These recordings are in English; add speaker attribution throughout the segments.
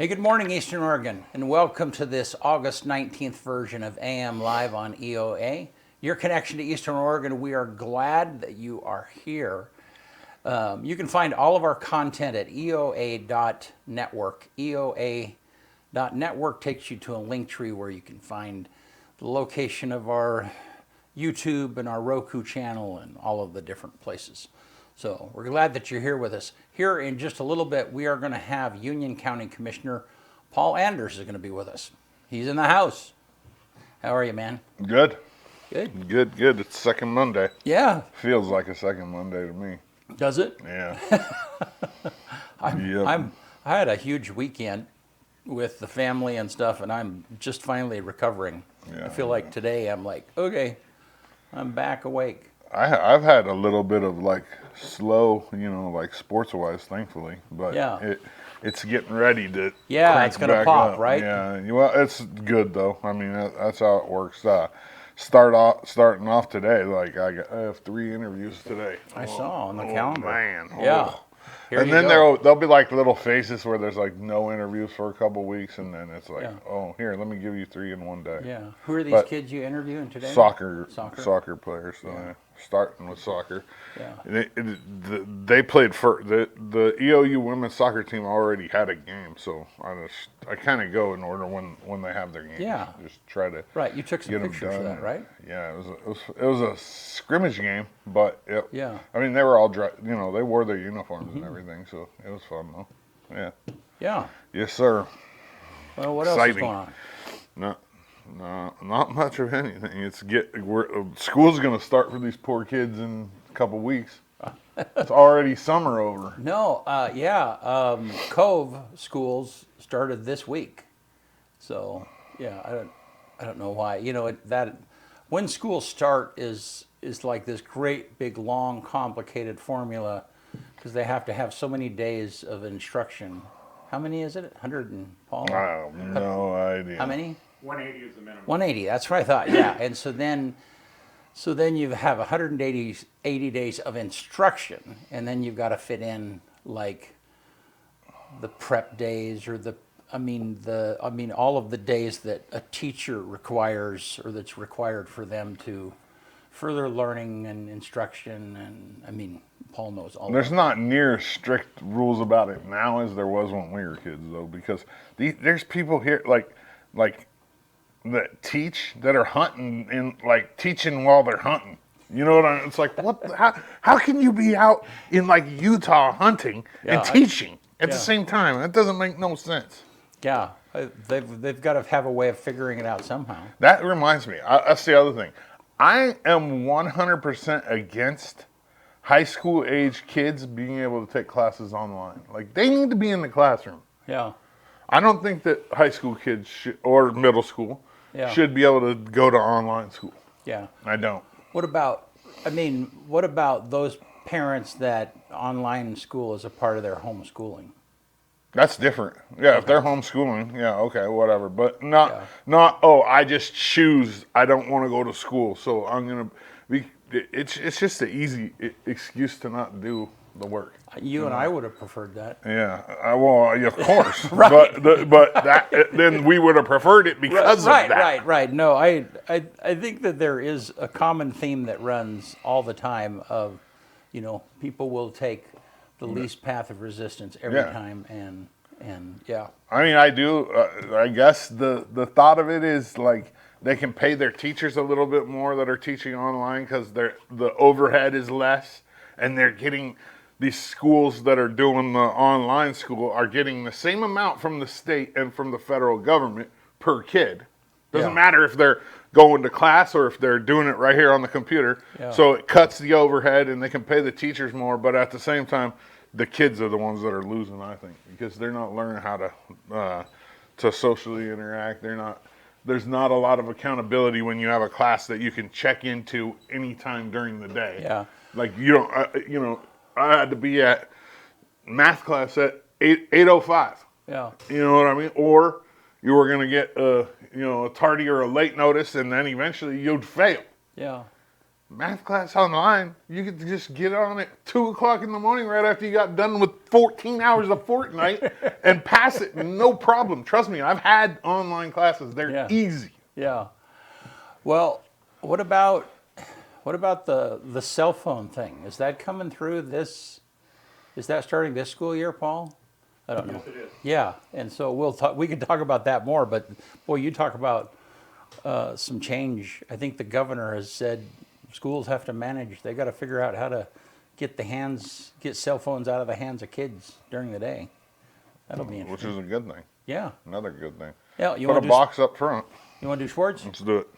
Speaker 1: Hey, good morning, Eastern Oregon, and welcome to this August 19th version of AM Live on EOA. Your connection to Eastern Oregon, we are glad that you are here. You can find all of our content at EOA.network. EOA.network takes you to a link tree where you can find the location of our YouTube and our Roku channel and all of the different places. So we're glad that you're here with us. Here in just a little bit, we are going to have Union County Commissioner Paul Anders is going to be with us. He's in the house. How are you, man?
Speaker 2: Good.
Speaker 1: Good.
Speaker 2: Good. It's second Monday.
Speaker 1: Yeah.
Speaker 2: Feels like a second Monday to me.
Speaker 1: Does it?
Speaker 2: Yeah.
Speaker 1: I had a huge weekend with the family and stuff, and I'm just finally recovering.
Speaker 2: Yeah,
Speaker 1: I feel like today I'm like, okay, I'm back awake.
Speaker 2: I've had a little bit of like slow, like sports-wise, thankfully, but
Speaker 1: yeah.
Speaker 2: It's getting ready to
Speaker 1: crank it's gonna pop,
Speaker 2: up.
Speaker 1: Right?
Speaker 2: Yeah. Well, it's good though. I mean, that's how it works. Starting off today, like I have 3 interviews today.
Speaker 1: I saw on the calendar.
Speaker 2: Man.
Speaker 1: Yeah.
Speaker 2: And then there'll be like little phases where there's like no interviews for a couple weeks, and then it's like, oh, here, let me give you 3 in one day.
Speaker 1: Yeah. Who are these kids you interviewing today?
Speaker 2: Soccer players. So starting with soccer.
Speaker 1: Yeah.
Speaker 2: They played for the EOU women's soccer team already had a game, so I kind of go in order when they have their games.
Speaker 1: Yeah.
Speaker 2: Just try to.
Speaker 1: Right. You took some
Speaker 2: get
Speaker 1: pictures of that, right?
Speaker 2: Yeah. It was a scrimmage game, but
Speaker 1: yeah.
Speaker 2: I mean, they were all they wore their uniforms and everything, so it was fun though. Yeah.
Speaker 1: Yeah.
Speaker 2: Yes, sir.
Speaker 1: Well, what else is going on?
Speaker 2: No, not much of anything. School's going to start for these poor kids in a couple weeks. It's already summer over.
Speaker 1: No, Cove schools started this week, so I don't know why. That when schools start is like this great big long complicated formula because they have to have so many days of instruction. How many is it? 100 and Paul?
Speaker 2: I have no idea.
Speaker 1: How many?
Speaker 3: 180 is the minimum.
Speaker 1: 180. That's what I thought. Yeah, and so then you have 180 days of instruction, and then you've got to fit in like the prep days or all of the days that a teacher requires or that's required for them to further learning and instruction. And Paul knows all.
Speaker 2: There's not near strict rules about it now as there was when we were kids, though, because there's people here like that teach that are hunting and like teaching while they're hunting. You know what I mean? It's like, what? How can you be out in like Utah hunting and teaching at the same time? That doesn't make no sense.
Speaker 1: Yeah, they've got to have a way of figuring it out somehow.
Speaker 2: That reminds me. That's the other thing. I am 100% against high school age kids being able to take classes online. Like, they need to be in the classroom.
Speaker 1: Yeah.
Speaker 2: I don't think that high school kids or middle school should be able to go to online school.
Speaker 1: Yeah.
Speaker 2: I don't.
Speaker 1: What about those parents that online school is a part of their homeschooling?
Speaker 2: That's different. Yeah, if they're homeschooling, okay, whatever. But not, I just choose, I don't want to go to school, so I'm going to be, it's just an easy excuse to not do the work.
Speaker 1: You and I would have preferred that.
Speaker 2: Yeah, of course.
Speaker 1: Right.
Speaker 2: But that then we would have preferred it because of that.
Speaker 1: Right. No, I think that there is a common theme that runs all the time of, people will take the least path of resistance every time, and yeah.
Speaker 2: I mean, I do. I guess the thought of it is like they can pay their teachers a little bit more that are teaching online because the overhead is less, and they're getting. These schools that are doing the online school are getting the same amount from the state and from the federal government per kid. Doesn't matter if they're going to class or if they're doing it right here on the computer. Yeah. So it cuts the overhead and they can pay the teachers more, but at the same time, the kids are the ones that are losing, I think, because they're not learning how to socially interact. There's not a lot of accountability when you have a class that you can check into anytime during the day.
Speaker 1: Yeah.
Speaker 2: Like I had to be at math class at 8:05.
Speaker 1: Yeah.
Speaker 2: You know what I mean? Or you were going to get a tardy or a late notice, and then eventually you'd fail.
Speaker 1: Yeah.
Speaker 2: math class online, you could just get on at 2 o'clock in the morning right after you got done with 14 hours of Fortnite and pass it, no problem. Trust me, I've had online classes. They're
Speaker 1: Yeah.
Speaker 2: easy.
Speaker 1: Yeah. Well, what about the cell phone thing? Is that coming through this? Is that starting this school year, Paul? I don't know.
Speaker 3: Yes, it is.
Speaker 1: Yeah, and so we'll talk. We can talk about that more. But boy, you talk about some change. I think the governor has said schools have to manage. They got to figure out how to get cell phones out of the hands of kids during the day. That'll be
Speaker 2: Which
Speaker 1: interesting.
Speaker 2: is a good thing.
Speaker 1: Yeah.
Speaker 2: Another good thing.
Speaker 1: Yeah. You
Speaker 2: Put a
Speaker 1: want to
Speaker 2: box up front.
Speaker 1: You want to do sports?
Speaker 2: Let's do it.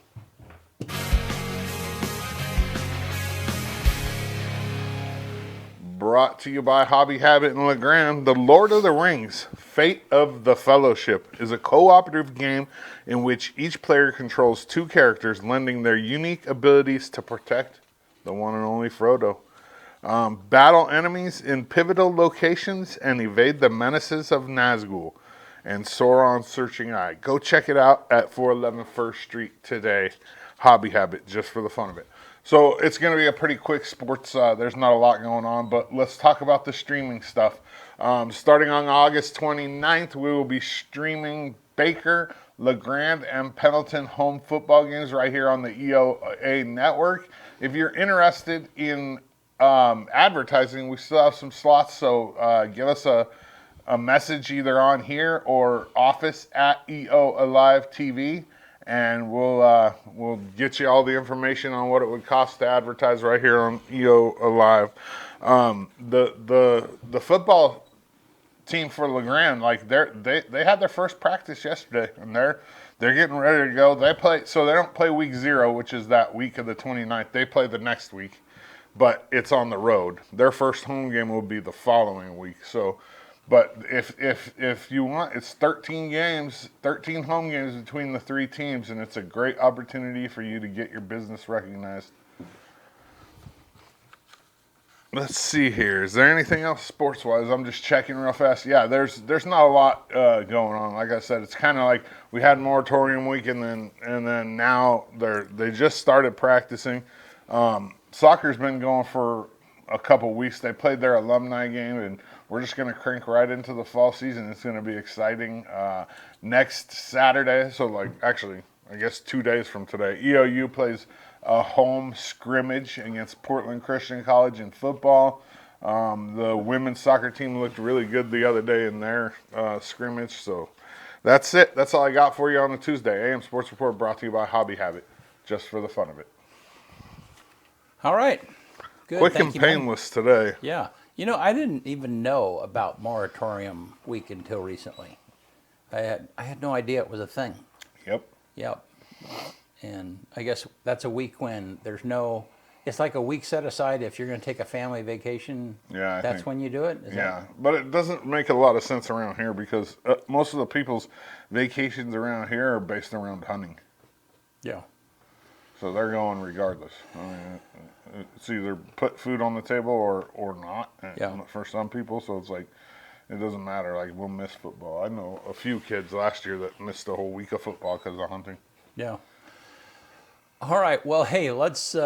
Speaker 2: Brought to you by Hobby Habit and LeGrand, The Lord of the Rings, Fate of the Fellowship is a cooperative game in which each player controls two characters, lending their unique abilities to protect the one and only Frodo. Battle enemies in pivotal locations and evade the menaces of Nazgul and Sauron's searching eye. Go check it out at 411 First Street today. Hobby Habit, just for the fun of it. So it's going to be a pretty quick sports. There's not a lot going on, but let's talk about the streaming stuff. Starting on August 29th, we will be streaming Baker, LeGrand, and Pendleton home football games right here on the EOA network. If you're interested in advertising, we still have some slots, so give us a message either on here or office at EOA Live TV. And we'll get you all the information on what it would cost to advertise right here on EO Live. The football team for LeGrand, like they had their first practice yesterday, and they're getting ready to go. So they don't play week 0, which is that week of the 29th. They play the next week, but it's on the road. Their first home game will be the following week. So. But if you want, it's 13 games, 13 home games between the three teams, and it's a great opportunity for you to get your business recognized. Let's see here. Is there anything else sports-wise? I'm just checking real fast. Yeah, there's not a lot going on. Like I said, it's kind of like we had moratorium week, and then now they just started practicing. Soccer's been going for a couple weeks. They played their alumni game, and we're just going to crank right into the fall season. It's going to be exciting. Next Saturday, so actually, I guess 2 days from today, EOU plays a home scrimmage against Portland Christian College in football. The women's soccer team looked really good the other day in their scrimmage. So that's it. That's all I got for you on a Tuesday. AM Sports Report brought to you by Hobby Habit, just for the fun of it.
Speaker 1: All right. Good.
Speaker 2: Quick
Speaker 1: Thank
Speaker 2: and
Speaker 1: you, man.
Speaker 2: painless today.
Speaker 1: Yeah. You know, I didn't even know about moratorium week until recently. I had no idea it was a thing.
Speaker 2: Yep.
Speaker 1: Yep. And I guess that's a week when there's no. It's like a week set aside if you're going to take a family vacation.
Speaker 2: Yeah,
Speaker 1: that's when you do it.
Speaker 2: Yeah, but it doesn't make a lot of sense around here because most of the people's vacations around here are based around hunting.
Speaker 1: Yeah.
Speaker 2: So they're going regardless. I mean, it's either put food on the table or not for some people. So it's like, it doesn't matter. Like, we'll miss football. I know a few kids last year that missed a whole week of football because of hunting.
Speaker 1: Yeah. All right. Well, hey, let's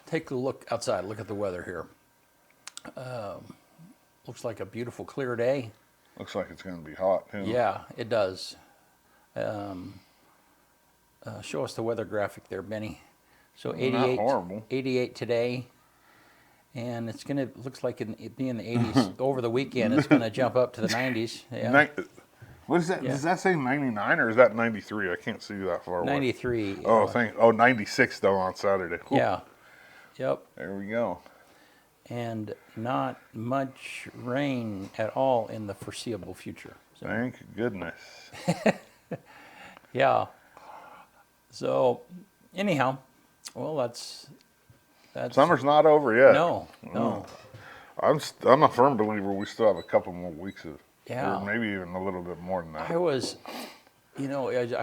Speaker 1: take a look outside. Look at the weather here. Looks like a beautiful, clear day.
Speaker 2: Looks like it's going to be hot, too.
Speaker 1: Yeah, it does. Show us the weather graphic there, Benny. So 88,
Speaker 2: Not horrible.
Speaker 1: 88 today, and it's gonna looks like it'd be in the 80s over the weekend. It's gonna jump up to the 90s. Yeah.
Speaker 2: What is that?
Speaker 1: Yeah.
Speaker 2: Does that say 99 or is that 93? I can't see that far away.
Speaker 1: 93.
Speaker 2: Oh, 96 though on Saturday. Whew.
Speaker 1: Yeah. Yep.
Speaker 2: There we go.
Speaker 1: And not much rain at all in the foreseeable future. So,
Speaker 2: Thank goodness.
Speaker 1: yeah. So, anyhow, well, that's
Speaker 2: Summer's not over yet.
Speaker 1: No.
Speaker 2: I'm a firm believer we still have a couple more weeks of,
Speaker 1: Yeah.
Speaker 2: or maybe even a little bit more than that.
Speaker 1: I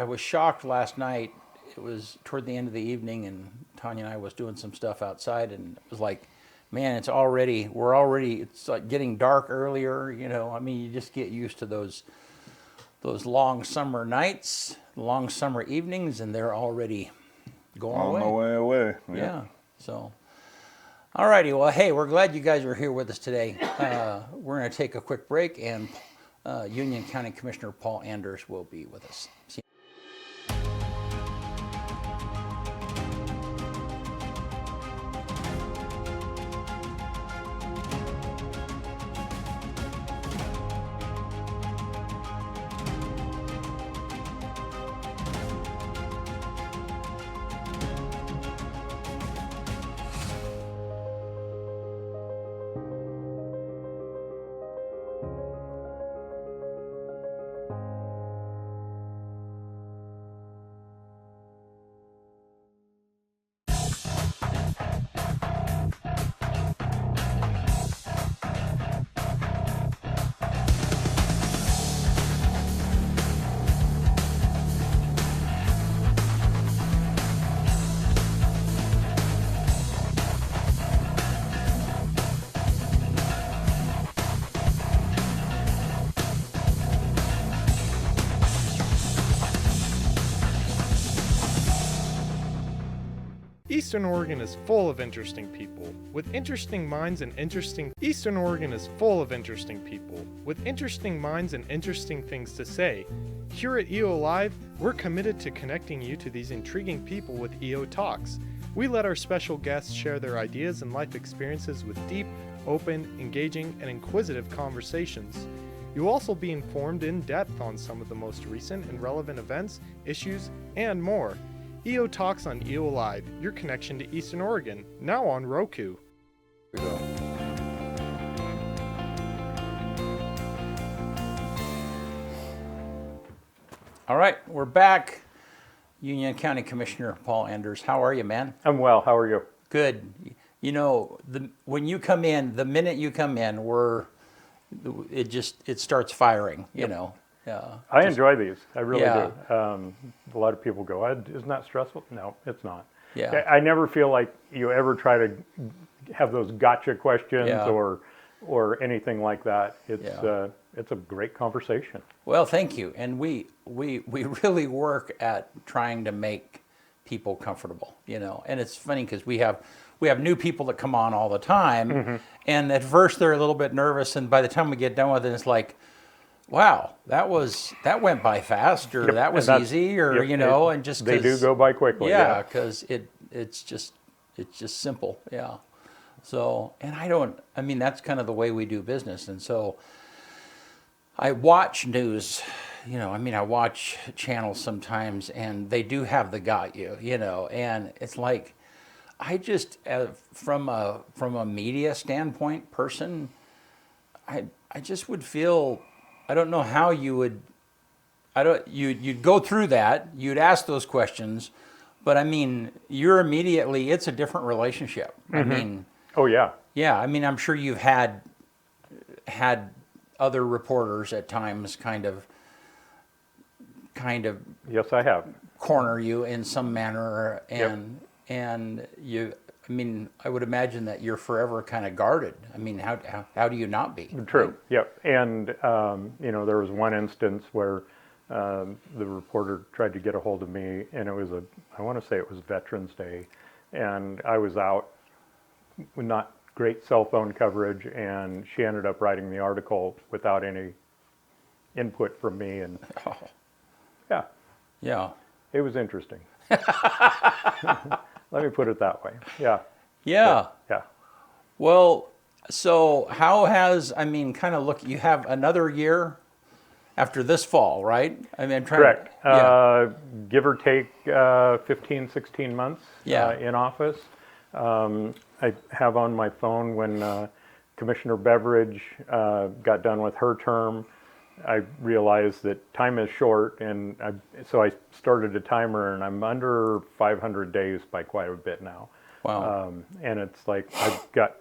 Speaker 1: was shocked last night. It was toward the end of the evening, and Tanya and I was doing some stuff outside, and it was like, man, it's like getting dark earlier. You know, I mean, you just get used to those long summer nights, long summer evenings, and they're already going
Speaker 2: On the way away.
Speaker 1: Yeah. So, all righty. Well, hey, we're glad you guys are here with us today. We're going to take a quick break, and Union County Commissioner Paul Anders will be with us. See
Speaker 3: Eastern Oregon is full of interesting people with interesting minds and Eastern Oregon is full of interesting people with interesting minds and interesting things to say. Here at EO Live, we're committed to connecting you to these intriguing people with EO Talks. We let our special guests share their ideas and life experiences with deep, open, engaging, and inquisitive conversations. You'll also be informed in depth on some of the most recent and relevant events, issues, and more. EO Talks on EO Live, your connection to Eastern Oregon, now on Roku.
Speaker 1: All right, we're back. Union County Commissioner Paul Anders, how are you, man?
Speaker 4: I'm well. How are you?
Speaker 1: Good. You know, when you come in, the minute you come in, it starts firing. You know.
Speaker 4: I enjoy these. I really
Speaker 1: Yeah.
Speaker 4: do. A lot of people go, "Isn't that stressful?" No, it's not.
Speaker 1: Yeah.
Speaker 4: I never feel like you ever try to have those gotcha questions
Speaker 1: Yeah.
Speaker 4: or anything like that.
Speaker 1: Yeah.
Speaker 4: It's a great conversation.
Speaker 1: Well, thank you. And we really work at trying to make people comfortable, you know. And it's funny because we have new people that come on all the time,
Speaker 4: Mm-hmm.
Speaker 1: and at first they're a little bit nervous, and by the time we get done with it, it's like, wow, that went by fast, or
Speaker 4: Yep,
Speaker 1: that was
Speaker 4: and that's-
Speaker 1: easy, or
Speaker 4: yep,
Speaker 1: you know, and just
Speaker 4: they do
Speaker 1: 'cause-
Speaker 4: go by quickly.
Speaker 1: yeah, because it's just simple, yeah. So, and I mean, that's kind of the way we do business, and so I watch news, you know, I mean, I watch channels sometimes, and they do have the got you, you know, and it's like, I just, from a media standpoint person, I just would feel, I don't know how you would, you'd go through that, you'd ask those questions, but I mean, it's a different relationship. I mean,
Speaker 4: Oh yeah.
Speaker 1: yeah, I mean, I'm sure you've had other reporters at times kind of
Speaker 4: Yes, I have.
Speaker 1: corner you in some manner,
Speaker 4: Yep.
Speaker 1: and you, I mean, I would imagine that you're forever kind of guarded. I mean, how do you not be?
Speaker 4: True. Yep. And there was one instance where the reporter tried to get a hold of me, and I want to say it was Veterans Day, and I was out with not great cell phone coverage, and she ended up writing the article without any input from me, and
Speaker 1: Oh,
Speaker 4: yeah,
Speaker 1: yeah.
Speaker 4: it was interesting. Let me put it that way. Yeah.
Speaker 1: Yeah.
Speaker 4: Yeah.
Speaker 1: Well, so I mean, kind of look, you have another year after this fall, right? I mean, I'm trying
Speaker 4: Correct.
Speaker 1: Yeah.
Speaker 4: Give or take 15, 16 months
Speaker 1: Yeah.
Speaker 4: In office. I have on my phone when Commissioner Beveridge got done with her term, I realized that time is short, and so I started a timer, and I'm under 500 days by quite a bit now.
Speaker 1: Wow.
Speaker 4: And it's like I've got,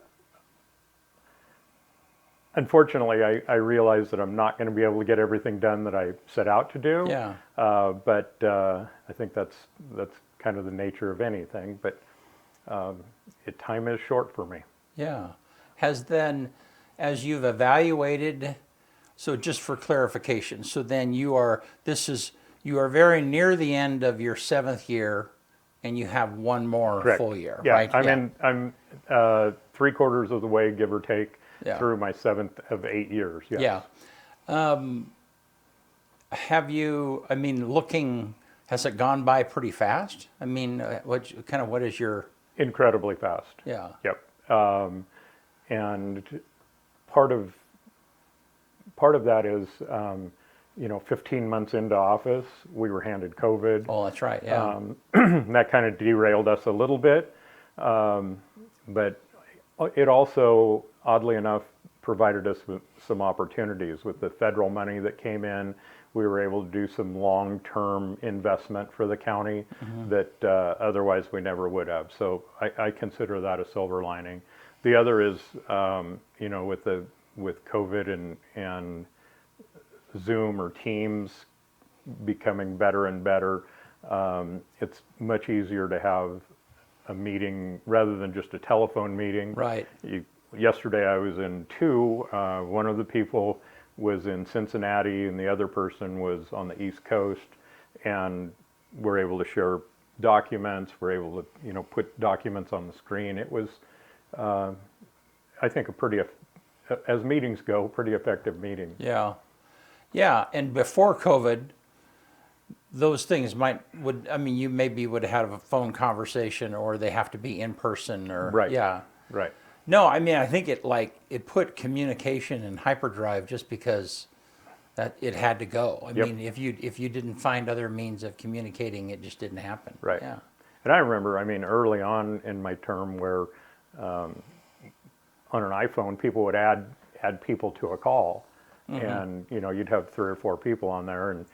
Speaker 4: unfortunately, I realize that I'm not going to be able to get everything done that I set out to do.
Speaker 1: Yeah.
Speaker 4: But I think that's kind of the nature of anything. But time is short for me.
Speaker 1: Yeah. Has then, as you've evaluated, so just for clarification, so then you are very near the end of your 7th year and you have one more
Speaker 4: Correct.
Speaker 1: full year,
Speaker 4: Yeah,
Speaker 1: right?
Speaker 4: I'm 3/4 of the way, give or take,
Speaker 1: Yeah.
Speaker 4: through my 7th of 8 years. Yes.
Speaker 1: Yeah. Have you, I mean, has it gone by pretty fast? I mean, what is your,
Speaker 4: Incredibly fast.
Speaker 1: yeah.
Speaker 4: Yep. And part of that is, 15 months into office, we were handed COVID.
Speaker 1: Oh, that's right, yeah.
Speaker 4: That kind of derailed us a little bit. But it also, oddly enough, provided us with some opportunities. With the federal money that came in, we were able to do some long-term investment for the county that otherwise we never would have. So I consider that a silver lining. The other is, with COVID and Zoom or Teams becoming better and better, it's much easier to have a meeting rather than just a telephone meeting.
Speaker 1: Right.
Speaker 4: Yesterday I was in two. One of the people was in Cincinnati and the other person was on the East Coast, and we're able to share documents. We're able to, put documents on the screen. It was, I think, as meetings go, pretty effective meeting.
Speaker 1: Yeah. Yeah, and before COVID, those things you maybe would have a phone conversation, or they have to be in person, or
Speaker 4: Right.
Speaker 1: Yeah.
Speaker 4: Right.
Speaker 1: No, I mean, I think it put communication in hyperdrive just because that it had to go. I
Speaker 4: Yep.
Speaker 1: mean, if you didn't find other means of communicating, it just didn't happen.
Speaker 4: Right.
Speaker 1: Yeah.
Speaker 4: And I remember, early on in my term where on an iPhone, people would add people to a call. And, you'd have 3 or 4 people on there, and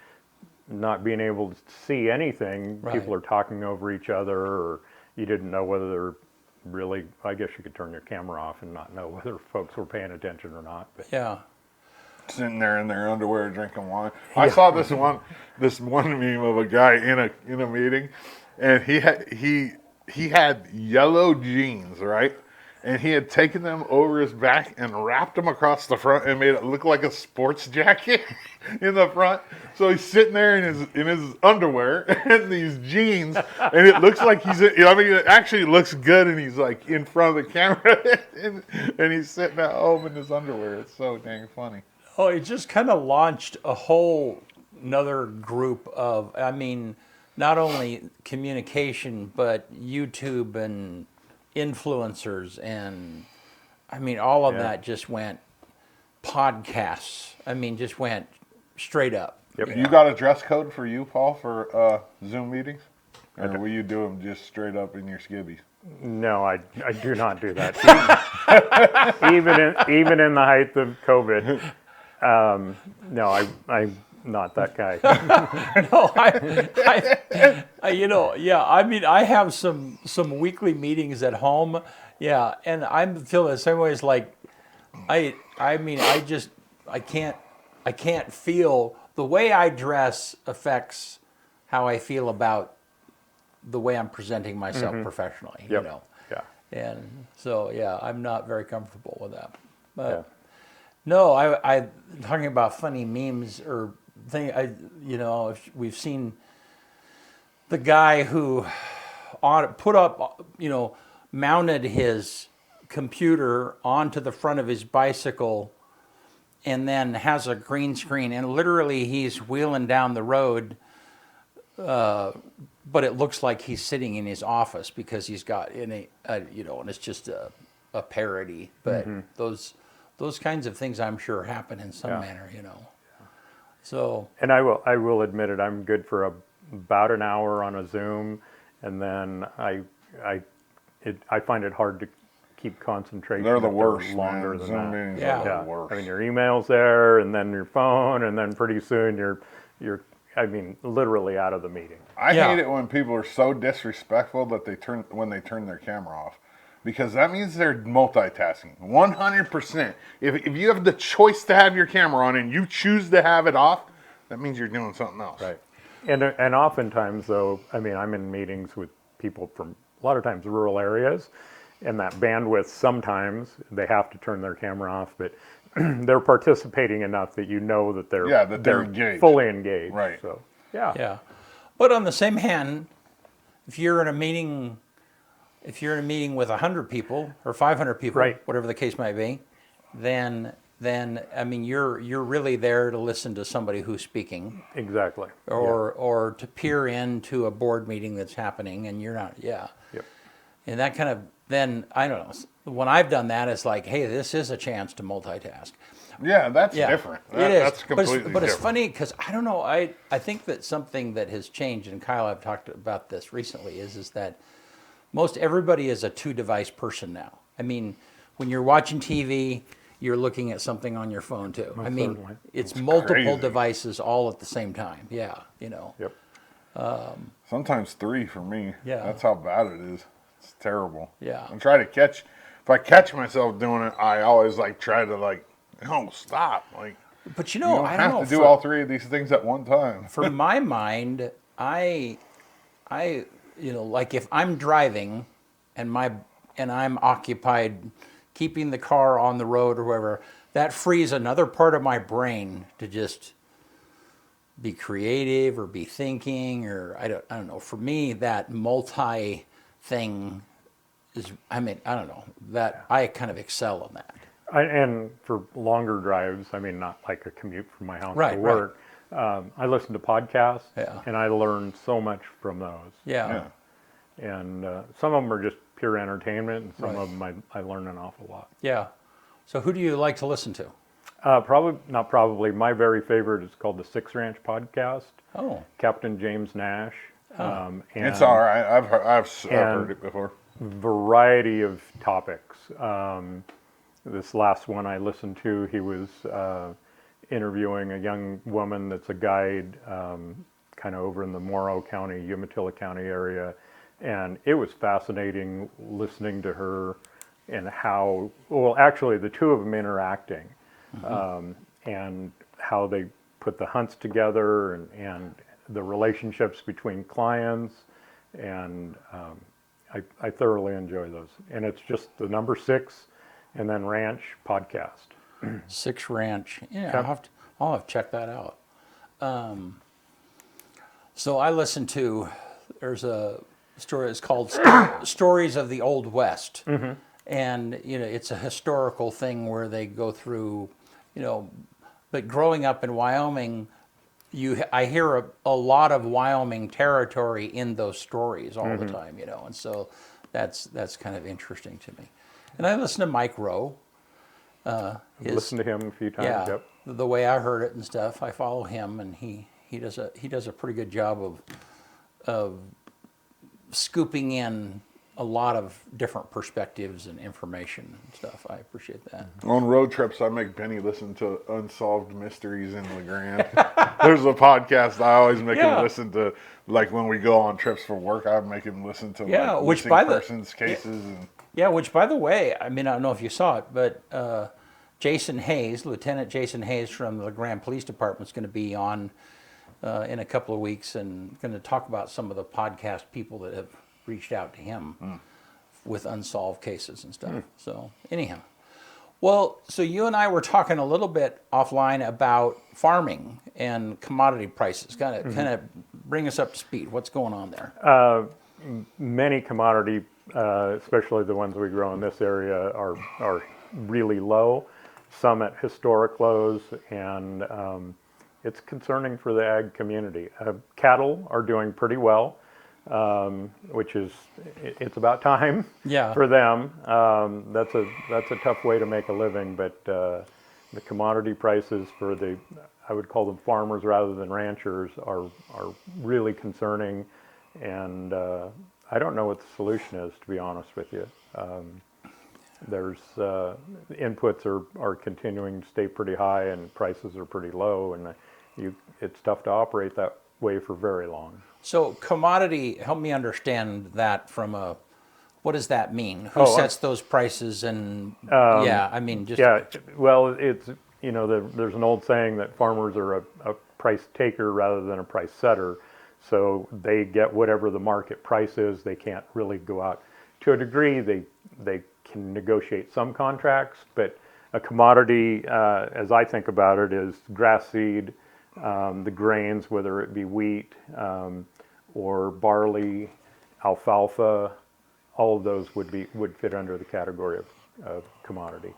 Speaker 4: not being able to see anything,
Speaker 1: Right.
Speaker 4: people are talking over each other, or you didn't know whether they're really, I guess you could turn your camera off and not know whether folks were paying attention or not. But
Speaker 1: Yeah.
Speaker 2: Sitting there in their underwear drinking wine. I saw this one meme of a guy in a meeting, and he had yellow jeans, right? And he had taken them over his back and wrapped them across the front and made it look like a sports jacket in the front. So he's sitting there in his underwear and these jeans, and it looks like it actually looks good, and he's like in front of the camera, and he's sitting at home in his underwear. It's so dang funny.
Speaker 1: Oh, it just kind of launched a whole another group of, not only communication, but YouTube and influencers, and all of that just went podcasts. Just went straight up.
Speaker 4: Yep.
Speaker 2: You got a dress code for you, Paul, for Zoom meetings? Or will you do them just straight up in your skivvies?
Speaker 4: no, I do not do that. even in the height of COVID, no, I'm not that guy.
Speaker 1: No, I have some weekly meetings at home. Yeah, and I'm feeling the same way. As like, I can't feel the way I dress affects how I feel about the way I'm presenting myself professionally.
Speaker 4: Yep. Yeah.
Speaker 1: And so I'm not very comfortable with that. But
Speaker 4: Yeah.
Speaker 1: no, I talking about funny memes or thing. We've seen the guy who mounted his computer onto the front of his bicycle, and then has a green screen, and literally he's wheeling down the road, but it looks like he's sitting in his office because he's got and it's just a parody. But those kinds of things, I'm sure, happen in some manner. So.
Speaker 4: And I will admit it. I'm good for about an hour on a Zoom, and then I find it hard to keep concentration.
Speaker 2: They're the
Speaker 4: if
Speaker 2: worst,
Speaker 4: longer
Speaker 2: man.
Speaker 4: than
Speaker 2: Zoom
Speaker 4: that.
Speaker 2: meetings
Speaker 1: Yeah.
Speaker 2: are the worst.
Speaker 4: Your email's there, and then your phone, and then pretty soon you're literally out of the meeting.
Speaker 2: I hate it when people are so disrespectful that they turn their camera off, because that means they're multitasking. 100%. If you have the choice to have your camera on and you choose to have it off, that means you're doing something else.
Speaker 4: Right. And oftentimes, though, I'm in meetings with people from a lot of times rural areas, and that bandwidth, sometimes they have to turn their camera off, but they're participating enough that that they're
Speaker 2: engaged.
Speaker 4: fully engaged.
Speaker 2: Right.
Speaker 4: So yeah.
Speaker 1: Yeah. But on the same hand, if you're in a meeting with 100 people or 500 people,
Speaker 4: Right.
Speaker 1: whatever the case might be, then I mean you're really there to listen to somebody who's speaking,
Speaker 4: Exactly.
Speaker 1: or to peer into a board meeting that's happening, and you're not. Yeah.
Speaker 4: Yep.
Speaker 1: And that kind of, then I don't know. When I've done that, it's like, hey, this is a chance to multitask.
Speaker 2: Yeah, that's
Speaker 1: Yeah,
Speaker 2: different.
Speaker 1: it is.
Speaker 2: That's completely
Speaker 1: but it's
Speaker 2: different.
Speaker 1: funny because I don't know. I think that something that has changed, and Kyle, I've talked about this recently, is that most everybody is a 2-device person now. I mean, when you're watching TV, you're looking at something on your phone too. I mean,
Speaker 4: certainly.
Speaker 1: it's multiple
Speaker 2: crazy.
Speaker 1: devices all at the same time. Yeah,
Speaker 4: Yep.
Speaker 2: Sometimes 3 for me.
Speaker 1: Yeah.
Speaker 2: That's how bad it is. It's terrible.
Speaker 1: Yeah.
Speaker 2: I try to catch. If I catch myself doing it, I always try to no, stop.
Speaker 1: But
Speaker 2: You don't
Speaker 1: I
Speaker 2: have
Speaker 1: don't know.
Speaker 2: to do all 3 of these things at one time.
Speaker 1: For my mind, I like if I'm driving and I'm occupied keeping the car on the road or whatever, that frees another part of my brain to just be creative or be thinking, or I don't know. For me, that multi thing is, I don't know, that I kind of excel on that.
Speaker 4: And for longer drives, I mean, not like a commute from my house
Speaker 1: Right,
Speaker 4: to work. I listen to podcasts,
Speaker 1: Yeah.
Speaker 4: and I learn so much from those.
Speaker 1: Yeah.
Speaker 4: And some of them are just pure entertainment, and some
Speaker 1: Right.
Speaker 4: of them I learn an awful lot.
Speaker 1: Yeah. So who do you like to listen to?
Speaker 4: Probably. My very favorite is called the Six Ranch Podcast.
Speaker 1: Oh,
Speaker 4: Captain James Nash.
Speaker 1: Oh.
Speaker 4: And
Speaker 2: It's all right. I've heard it before.
Speaker 4: variety of topics. This last one I listened to, he was interviewing a young woman that's a guide kind of over in the Morrow County, Umatilla County area. And it was fascinating listening to her and how, well, actually the two of them interacting and how they put the hunts together and the relationships between clients. And I thoroughly enjoy those. And it's just the number 6 and then Ranch Podcast.
Speaker 1: Six Ranch. Yeah,
Speaker 4: Okay.
Speaker 1: I'll have to check that out. So I listen to, there's a story, it's called Stories of the Old West. And, it's a historical thing where they go through, but growing up in Wyoming, I hear a lot of Wyoming territory in those stories all the time, and so that's kind of interesting to me. And I listen to Mike Rowe.
Speaker 4: Listened to him a few times.
Speaker 1: Yeah,
Speaker 4: Yep.
Speaker 1: the way I heard it and stuff. I follow him, and he does a pretty good job of scooping in a lot of different perspectives and information and stuff. I appreciate that.
Speaker 2: On road trips, I make Benny listen to Unsolved Mysteries in LeGrand. There's a podcast I always make him listen to, when we go on trips for work. I make him listen to
Speaker 1: which
Speaker 2: missing
Speaker 1: by the
Speaker 2: persons cases and.
Speaker 1: Yeah, which by the way, I mean, I don't know if you saw it, but Jason Hayes, Lieutenant Jason Hayes from the LeGrand Police Department is going to be on in a couple of weeks and going to talk about some of the podcast people that have reached out to him with unsolved cases and stuff. So anyhow, well, so you and I were talking a little bit offline about farming and commodity prices. Kind of bring us up to speed. What's going on there?
Speaker 4: Many commodity, especially the ones we grow in this area, are really low. Some at historic lows, and it's concerning for the ag community. Cattle are doing pretty well, which is it's about time for them. That's a tough way to make a living, but the commodity prices for I would call them farmers rather than ranchers are really concerning, and I don't know what the solution is, to be honest with you. There's inputs are continuing to stay pretty high and prices are pretty low, and it's tough to operate that way for very long.
Speaker 1: So commodity, help me understand that what does that mean? Who sets those prices? And
Speaker 4: well, it's there's an old saying that farmers are a price taker rather than a price setter. So they get whatever the market price is. They can't really go out. To a degree, they can negotiate some contracts, but a commodity, as I think about it, is grass seed, the grains, whether it be wheat or barley, alfalfa, all of those would fit under the category of commodity.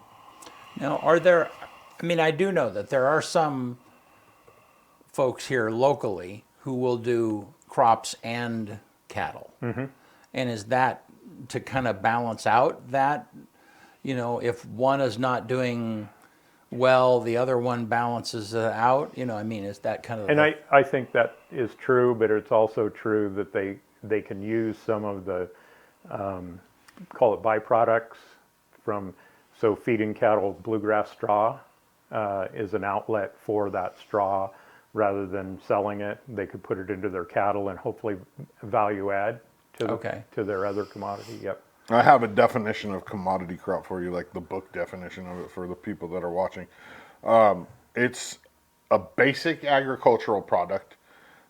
Speaker 1: Now, I do know that there are some folks here locally who will do crops and cattle. Mm-hmm. And is that to kind of balance out that, if one is not doing well, the other one balances it out? Is that kind of...
Speaker 4: And I think that is true, but it's also true that they can use some of the, call it byproducts so feeding cattle bluegrass straw is an outlet for that straw. Rather than selling it, they could put it into their cattle and hopefully value add to their other commodity. Yep.
Speaker 2: I have a definition of commodity crop for you, like the book definition of it for the people that are watching. It's a basic agricultural product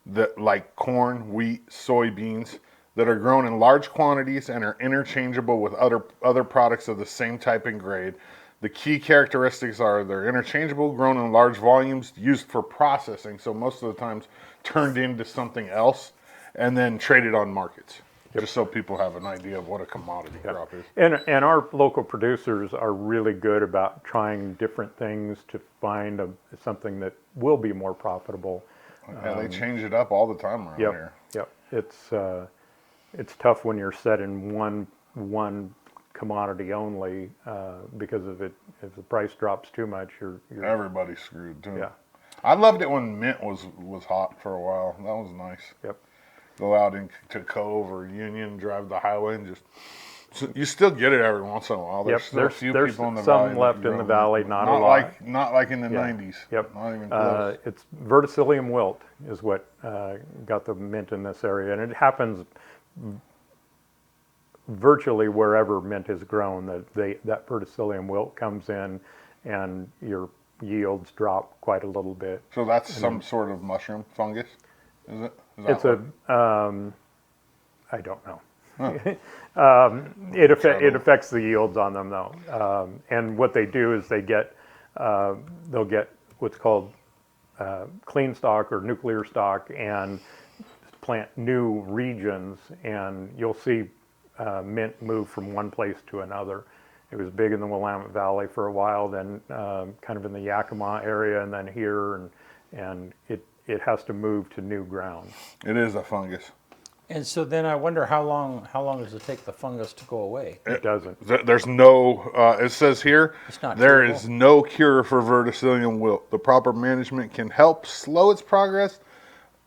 Speaker 2: that, like corn, wheat, soybeans, that are grown in large quantities and are interchangeable with other products of the same type and grade. The key characteristics are they're interchangeable, grown in large volumes, used for processing, so most of the times turned into something else, and then traded on markets. Yep. Just so people have an idea of what a commodity crop is.
Speaker 4: And our local producers are really good about trying different things to find something that will be more profitable.
Speaker 2: Yeah, they change it up all the time around here.
Speaker 4: Yep. It's tough when you're set in one commodity only, because if the price drops too much, you're
Speaker 2: everybody's screwed too.
Speaker 4: Yeah.
Speaker 2: I loved it when mint was hot for a while. That was nice.
Speaker 4: Yep.
Speaker 2: Go out into Cove or Union, drive the highway, and you still get it every once in a while. There's still a few people in the valley.
Speaker 4: Some left in the valley, not a lot.
Speaker 2: Not like in the 90s.
Speaker 4: Yep.
Speaker 2: Not even close.
Speaker 4: It's verticillium wilt is what got the mint in this area, and it happens virtually wherever mint is grown. That verticillium wilt comes in, and your yields drop quite a little bit.
Speaker 2: So that's some sort of mushroom fungus, is it?
Speaker 4: It's I don't know. Huh. It affects the yields on them though, and what they do is they'll get what's called clean stalk or nuclear stalk and plant new regions, and you'll see mint move from one place to another. It was big in the Willamette Valley for a while, then kind of in the Yakima area, and then here, and it has to move to new ground.
Speaker 2: It is a fungus.
Speaker 1: And so then I wonder how long does it take the fungus to go away?
Speaker 4: It doesn't.
Speaker 2: There's no, it says here, there
Speaker 1: curable.
Speaker 2: is no cure for verticillium wilt. The proper management can help slow its progress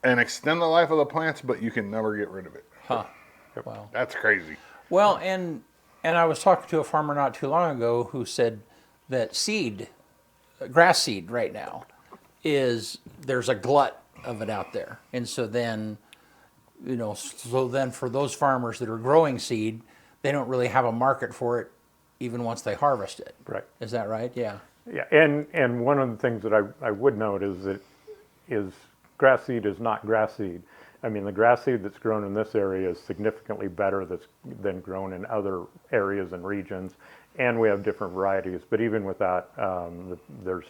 Speaker 2: and extend the life of the plants, but you can never get rid of it.
Speaker 1: Huh. Wow.
Speaker 2: That's crazy.
Speaker 1: Well, and I was talking to a farmer not too long ago who said that grass seed right now, there's a glut of it out there. And so then, for those farmers that are growing seed, they don't really have a market for it even once they harvest it.
Speaker 4: Right.
Speaker 1: Is that right? Yeah.
Speaker 4: Yeah, and one of the things that I would note is grass seed is not grass seed. I mean, the grass seed that's grown in this area is significantly better than grown in other areas and regions, and we have different varieties. But even with that, there's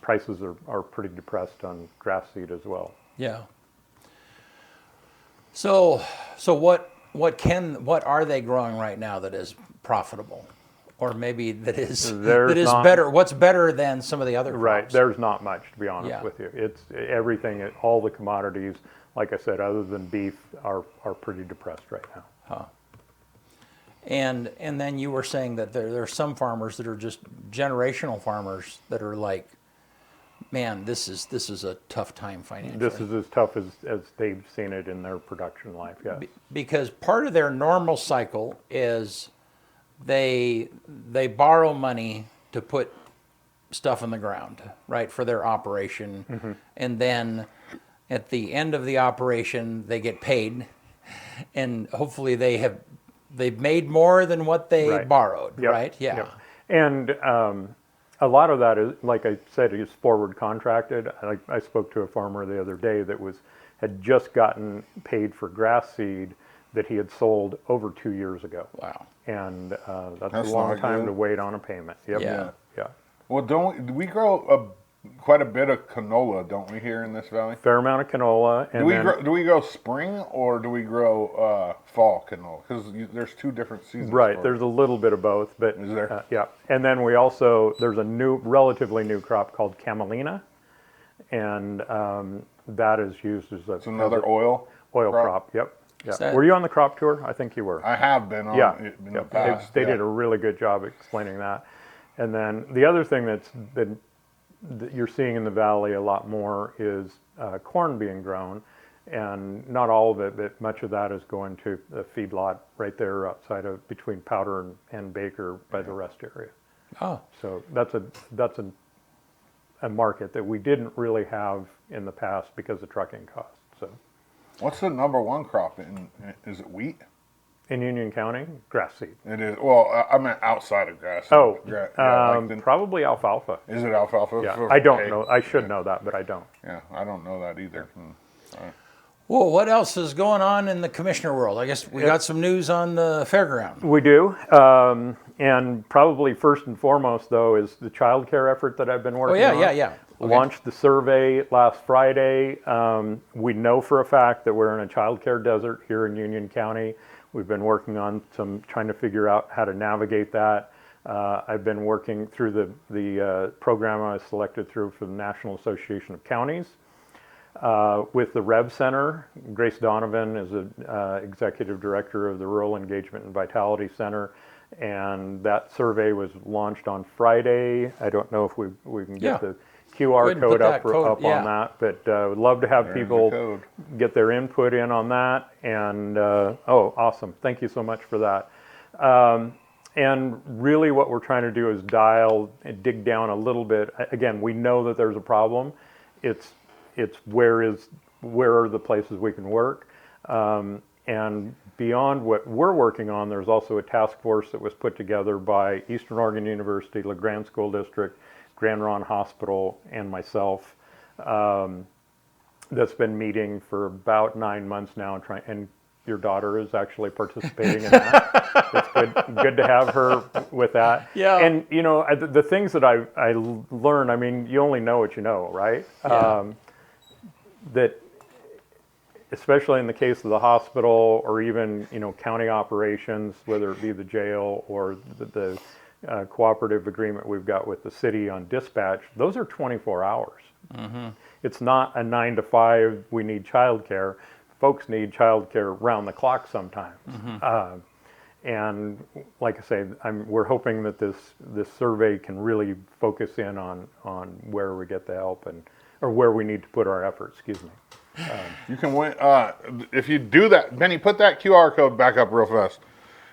Speaker 4: prices are pretty depressed on grass seed as well.
Speaker 1: Yeah. So what are they growing right now that is profitable, or maybe that is better? What's better than some of the other crops?
Speaker 4: Right. There's not much, to be honest with you. It's everything. All the commodities, like I said, other than beef, are pretty depressed right now.
Speaker 1: Huh. And then you were saying that there are some farmers that are just generational farmers that are like, man, this is a tough time financially.
Speaker 4: This is as tough as they've seen it in their production life, yes.
Speaker 1: Because part of their normal cycle is they borrow money to put stuff in the ground, right, for their operation. Mm-hmm. And then at the end of the operation, they get paid, and hopefully they've made more than what they borrowed, right? Yeah.
Speaker 4: Yep. And a lot of that is, like I said, is forward contracted. I spoke to a farmer the other day that had just gotten paid for grass seed that he had sold over 2 years ago.
Speaker 1: Wow.
Speaker 4: And that's a long time to wait on a payment. Yep.
Speaker 1: Yeah.
Speaker 4: Yeah.
Speaker 2: Well, we grow quite a bit of canola, don't we, here in this valley?
Speaker 4: Fair amount of canola. And
Speaker 2: Do we grow spring or do we grow fall canola? Because there's two different seasons.
Speaker 4: Right,
Speaker 2: for it.
Speaker 4: there's a little bit of both, but
Speaker 2: Is there?
Speaker 4: yeah. And then there's a relatively new crop called camelina, and that is used as
Speaker 2: It's another oil
Speaker 4: crop. Yep. Yeah.
Speaker 1: that-
Speaker 4: Were you on the crop tour? I think you were.
Speaker 2: I have been on
Speaker 4: Yeah,
Speaker 2: it in
Speaker 4: yep.
Speaker 2: the past.
Speaker 4: They did a really good job explaining that. And then the other thing that you're seeing in the valley a lot more is corn being grown, and not all of it, but much of that is going to the feedlot right there outside of between Powder and Baker by the rest area.
Speaker 1: Oh,
Speaker 4: So that's a market that we didn't really have in the past because of trucking costs. So
Speaker 2: What's the number one crop is it wheat?
Speaker 4: in Union County, grass seed.
Speaker 2: It is. Well, I meant outside of grass.
Speaker 4: Oh,
Speaker 2: Probably.
Speaker 4: probably alfalfa.
Speaker 2: Is it alfalfa?
Speaker 4: Yeah, I don't know. I should know that, but I don't.
Speaker 2: Yeah, I don't know that either.
Speaker 1: well, what else is going on in the commissioner world? I guess we got some news on the fairground.
Speaker 4: We do, and probably first and foremost, though, is the child care effort that I've been working on.
Speaker 1: Yeah. Okay.
Speaker 4: Launched the survey last Friday. We know for a fact that we're in a child care desert here in Union County. We've been working on trying to figure out how to navigate that. I've been working through the program I was selected through for the National Association of Counties. With the Rev Center, Grace Donovan is the executive director of the Rural Engagement and Vitality Center, and that survey was launched on Friday. I don't know if we can get the QR
Speaker 1: Go ahead and
Speaker 4: code
Speaker 1: put that
Speaker 4: up
Speaker 1: code,
Speaker 4: on that, but would love to have
Speaker 2: There's the
Speaker 4: people
Speaker 2: code.
Speaker 4: get their input in on that. And awesome! Thank you so much for that. And really, what we're trying to do is dig down a little bit. Again, we know that there's a problem. It's where are the places we can work, and beyond what we're working on, there's also a task force that was put together by Eastern Oregon University, LeGrand School District, Grand Ronde Hospital, and myself. That's been meeting for about 9 months now, and your daughter is actually participating in that. It's good to have her with that.
Speaker 1: Yeah.
Speaker 4: And the things that I learned. I mean, you only know what you know, right?
Speaker 1: Yeah.
Speaker 4: That, especially in the case of the hospital or even county operations, whether it be the jail or the cooperative agreement we've got with the city on dispatch, those are 24 hours. Mm-hmm. It's not a 9 to 5. We need childcare. Folks need childcare round the clock sometimes. Mm-hmm. And like I say, we're hoping that this survey can really focus in on where we get the help or where we need to put our efforts. Excuse me.
Speaker 2: You can win if you do that. Benny, put that QR code back up real fast.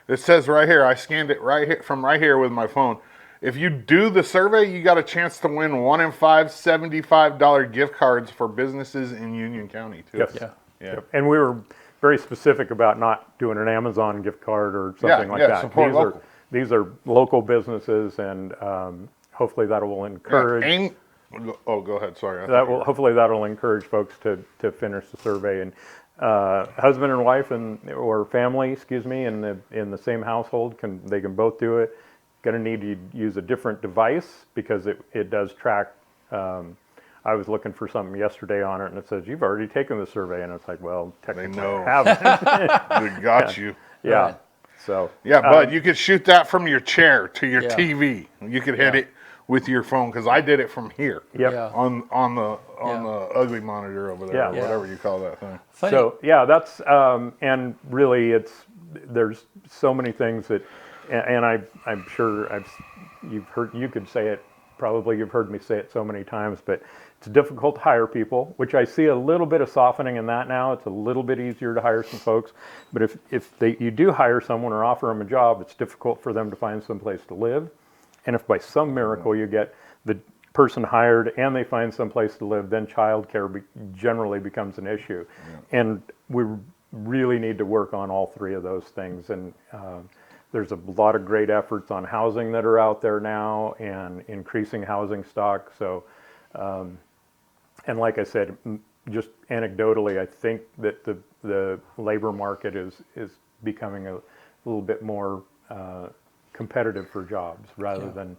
Speaker 2: It says right here. I scanned it from right here with my phone. If you do the survey, you got a chance to win 1 in 5 $75 gift cards for businesses in Union County too.
Speaker 4: Yes.
Speaker 1: Yeah.
Speaker 2: Yeah.
Speaker 4: Yep. And we were very specific about not doing an Amazon gift card or something like that.
Speaker 2: Support local.
Speaker 4: These are local businesses, and hopefully that will encourage.
Speaker 2: Go ahead. Sorry.
Speaker 4: Hopefully that'll encourage folks to finish the survey. And husband and wife or family, in the same household can both do it. Going to need to use a different device because it does track. I was looking for something yesterday on it, and it says you've already taken the survey, and it's like, well, technically I haven't.
Speaker 2: We got you.
Speaker 4: Yeah.
Speaker 1: Right.
Speaker 4: So.
Speaker 2: Yeah, but you could shoot that from your chair to your
Speaker 1: Yeah.
Speaker 2: TV. You could hit it with your phone because I did it from here.
Speaker 4: Yep.
Speaker 1: Yeah.
Speaker 2: On the ugly monitor over there,
Speaker 4: Yeah.
Speaker 2: or whatever you call that thing.
Speaker 1: Funny.
Speaker 4: So yeah, that's and really there's so many things that, and I'm sure you could say it, probably you've heard me say it so many times, but it's difficult to hire people, which I see a little bit of softening in that now. It's a little bit easier to hire some folks, but if you do hire someone or offer them a job, it's difficult for them to find some place to live. And if by some miracle you get the person hired and they find some place to live, then childcare generally becomes an issue. Yeah. And we really need to work on all three of those things. And there's a lot of great efforts on housing that are out there now and increasing housing stock. So, and like I said, just anecdotally, I think that the labor market is becoming a little bit more competitive for jobs rather than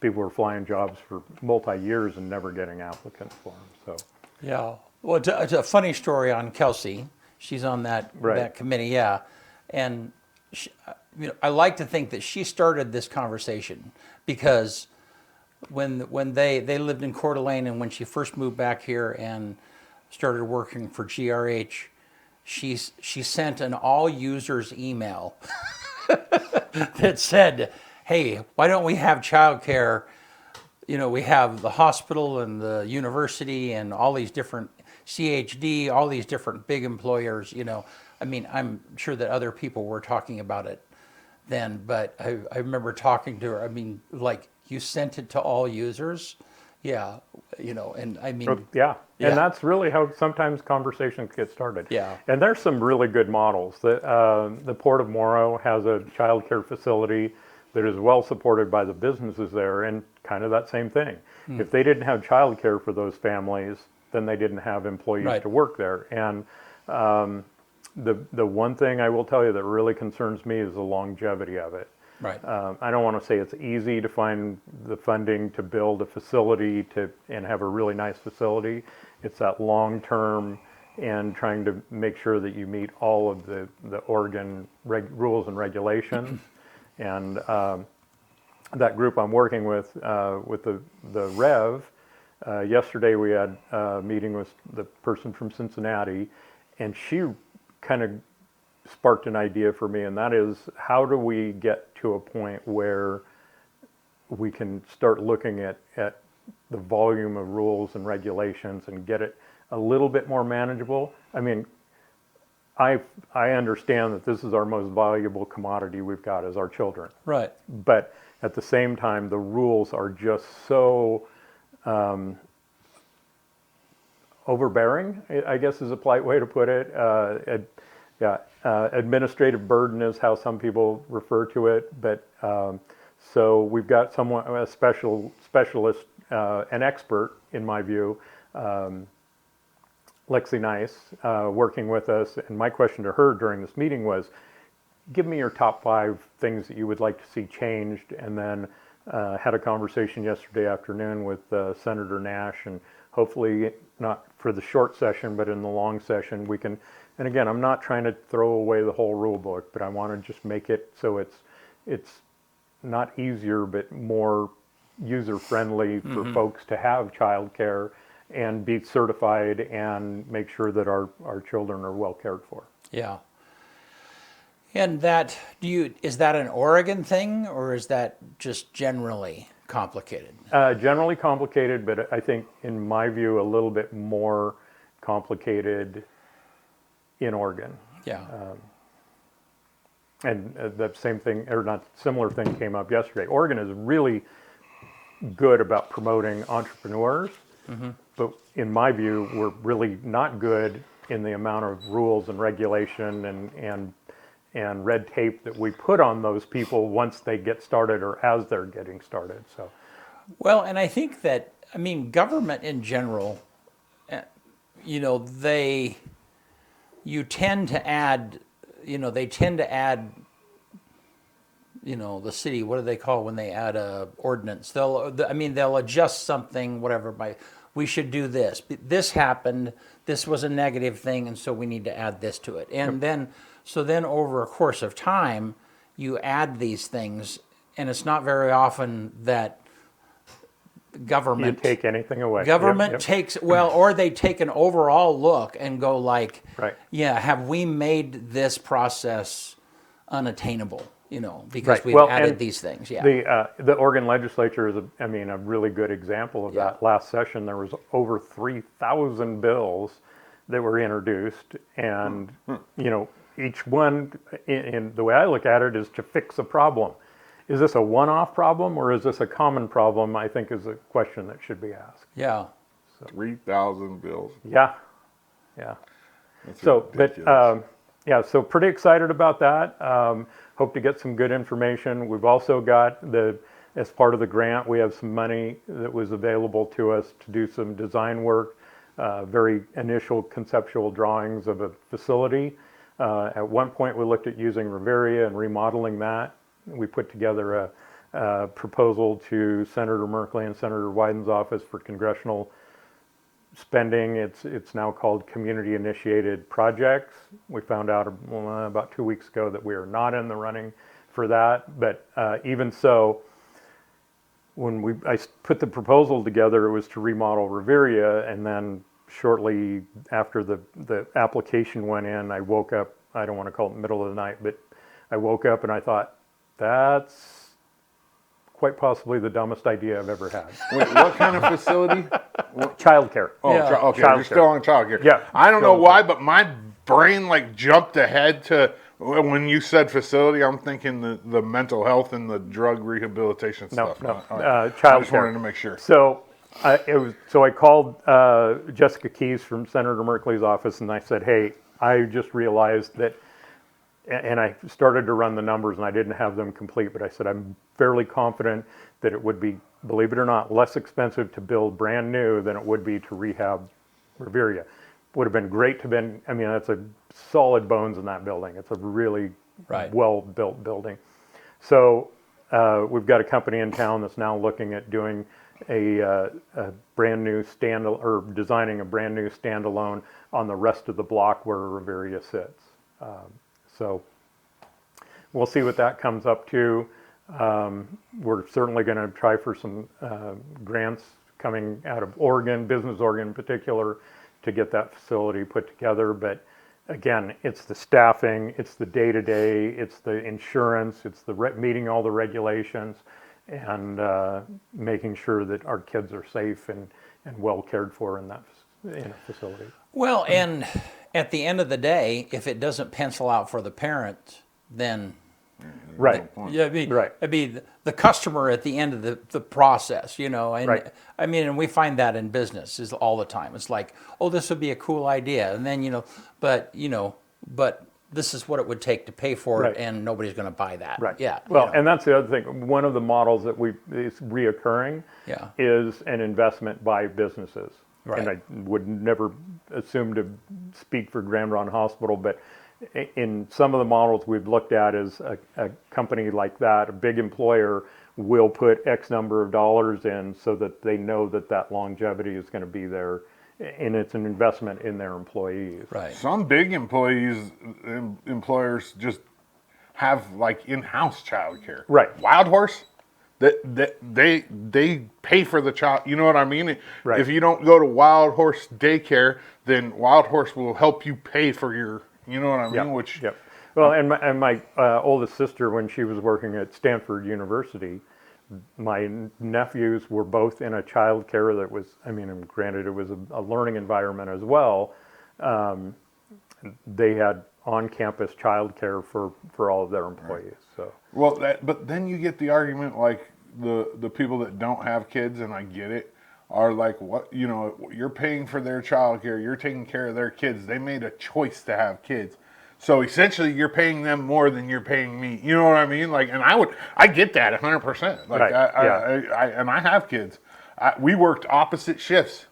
Speaker 4: people were flying jobs for multi-years and never getting applicants for them. So
Speaker 1: Yeah. Well, it's a funny story on Kelsey. She's on that
Speaker 4: Right.
Speaker 1: that committee, yeah. And she, I like to think that she started this conversation because when they lived in Coeur d'Alene, and when she first moved back here and started working for GRH, she sent an all users email that said, "Hey, why don't we have childcare? We have the hospital and the university and all these different CHD, all these different big employers, I'm sure that other people were talking about it then, but I remember talking to her. Like, you sent it to all users? Yeah, and
Speaker 4: yeah.
Speaker 1: Yeah.
Speaker 4: And that's really how sometimes conversations get started.
Speaker 1: Yeah.
Speaker 4: And there's some really good models. The Port of Morrow has a child care facility that is well supported by the businesses there, and kind of that same thing. If they didn't have child care for those families, then they didn't have employees
Speaker 1: Right.
Speaker 4: to work there. And the one thing I will tell you that really concerns me is the longevity of it.
Speaker 1: right.
Speaker 4: I don't want to say it's easy to find the funding to build a facility and have a really nice facility. It's that long term and trying to make sure that you meet all of the Oregon rules and regulations. And that group I'm working with the Rev, yesterday we had a meeting with the person from Cincinnati, and she kind of sparked an idea for me, and that is, how do we get to a point where we can start looking at the volume of rules and regulations and get it a little bit more manageable? I understand that this is our most valuable commodity we've got is our children.
Speaker 1: Right.
Speaker 4: But at the same time, the rules are just so overbearing, I guess is a polite way to put it. Administrative burden is how some people refer to it. But so we've got a specialist, an expert, in my view, Lexi Nice, working with us. And my question to her during this meeting was, give me your top 5 things that you would like to see changed. And then had a conversation yesterday afternoon with Senator Nash, and hopefully not for the short session, but in the long session we can, and again, I'm not trying to throw away the whole rule book, but I want to just make it so it's not easier, but more user-friendly for folks to have childcare and be certified and make sure that our children are well cared for.
Speaker 1: Yeah. And that, is that an Oregon thing, or is that just generally complicated?
Speaker 4: Generally complicated, but I think, in my view, a little bit more complicated in Oregon.
Speaker 1: Yeah.
Speaker 4: And that same thing, or not similar thing, came up yesterday. Oregon is really good about promoting entrepreneurs, but in my view, we're really not good in the amount of rules and regulation and red tape that we put on those people once they get started or as they're getting started. So,
Speaker 1: Well, and I think that, government in general, they tend to add the city, what do they call when they add a ordinance? They'll adjust something, whatever, we should do this. This happened, this was a negative thing, and so we need to add this to it. And then over a course of time, you add these things, and it's not very often that government
Speaker 4: you take anything away.
Speaker 1: Government takes, or they take an overall look and go like,
Speaker 4: Right.
Speaker 1: yeah, have we made this process unattainable? Because
Speaker 4: Right.
Speaker 1: we've
Speaker 4: Well,
Speaker 1: added
Speaker 4: and
Speaker 1: these things. Yeah.
Speaker 4: The Oregon legislature is a really good example of that. Last session, there was over 3,000 bills that were introduced, and each one, in the way I look at it, is to fix a problem. Is this a one-off problem, or is this a common problem? I think is a question that should be asked.
Speaker 1: Yeah.
Speaker 2: 3,000 bills.
Speaker 4: Yeah.
Speaker 2: That's
Speaker 4: So,
Speaker 2: ridiculous.
Speaker 4: so pretty excited about that. Hope to get some good information. We've also got as part of the grant, we have some money that was available to us to do some design work, very initial conceptual drawings of a facility. At one point, we looked at using Riveria and remodeling that. We put together proposal to Senator Merkley and Senator Wyden's office for congressional spending. It's now called Community Initiated Projects. We found out about 2 weeks ago that we are not in the running for that. But even so, when I put the proposal together, it was to remodel Riveria, and then shortly after the application went in, I woke up. I don't want to call it middle of the night, but I woke up and I thought, that's quite possibly the dumbest idea I've ever had.
Speaker 2: Wait, what kind of facility?
Speaker 4: Childcare.
Speaker 2: Oh,
Speaker 1: Yeah.
Speaker 2: okay.
Speaker 4: Childcare.
Speaker 2: You're still on childcare.
Speaker 4: Yeah.
Speaker 2: I don't
Speaker 4: Still
Speaker 2: know
Speaker 4: on
Speaker 2: why, but my brain like jumped ahead to when you said facility. I'm thinking the mental health and the drug rehabilitation stuff.
Speaker 4: No,
Speaker 2: All right. I
Speaker 4: childcare.
Speaker 2: just wanted to make sure.
Speaker 4: So I called Jessica Keyes from Senator Merkley's office, and I said, hey, I just realized that, and I started to run the numbers, and I didn't have them complete, but I said, I'm fairly confident that it would be, believe it or not, less expensive to build brand new than it would be to rehab Riveria. Would have been great to been, I mean, that's a solid bones in that building. It's a really well-built building. So we've got a company in town that's now looking at doing a brand new or designing a brand new standalone on the rest of the block where Riveria sits. So we'll see what that comes up to. We're certainly going to try for some grants coming out of Oregon, Business Oregon in particular, to get that facility put together. But again, it's the staffing, it's the day-to-day, it's the insurance, it's the meeting all the regulations, and making sure that our kids are safe and well cared for in a facility.
Speaker 1: Well, and at the end of the day, if it doesn't pencil out for the parent, then
Speaker 4: Right.
Speaker 1: yeah,
Speaker 4: Right.
Speaker 1: I mean, the customer at the end of the process, you know, and
Speaker 4: Right.
Speaker 1: I mean, and we find that in business is all the time. It's like, oh, this would be a cool idea, and then but this is what it would take to pay for
Speaker 4: Right.
Speaker 1: it, and nobody's going to buy that.
Speaker 4: Right.
Speaker 1: Yeah.
Speaker 4: Well, and that's the other thing. One of the models that is reoccurring
Speaker 1: Yeah.
Speaker 4: is an investment by businesses.
Speaker 1: Right.
Speaker 4: And I would never assume to speak for Grand Ron Hospital, but in some of the models we've looked at is a company like that, a big employer, will put X number of dollars in so that they know that longevity is going to be there, and it's an investment in their employees.
Speaker 1: Right.
Speaker 2: Some big employers just have like in-house childcare.
Speaker 4: Right.
Speaker 2: Wild Horse, they pay for the child. You know what I mean?
Speaker 4: Right.
Speaker 2: If you don't go to Wild Horse daycare, then Wild Horse will help you pay for your. You know what I mean?
Speaker 4: Yep.
Speaker 2: Which.
Speaker 4: Yep. Well, and my oldest sister, when she was working at Stanford University, my nephews were both in a child care that was, I mean, granted it was a learning environment as well. They had on-campus child care for all of their employees. So.
Speaker 2: Well, but then you get the argument like the people that don't have kids, and I get it, are like, what, you know, you're paying for their child care, you're taking care of their kids. They made a choice to have kids. So essentially you're paying them more than you're paying me. You know what I mean? Like, and I get that 100%. Like,
Speaker 4: Right.
Speaker 2: I have kids. We worked opposite shifts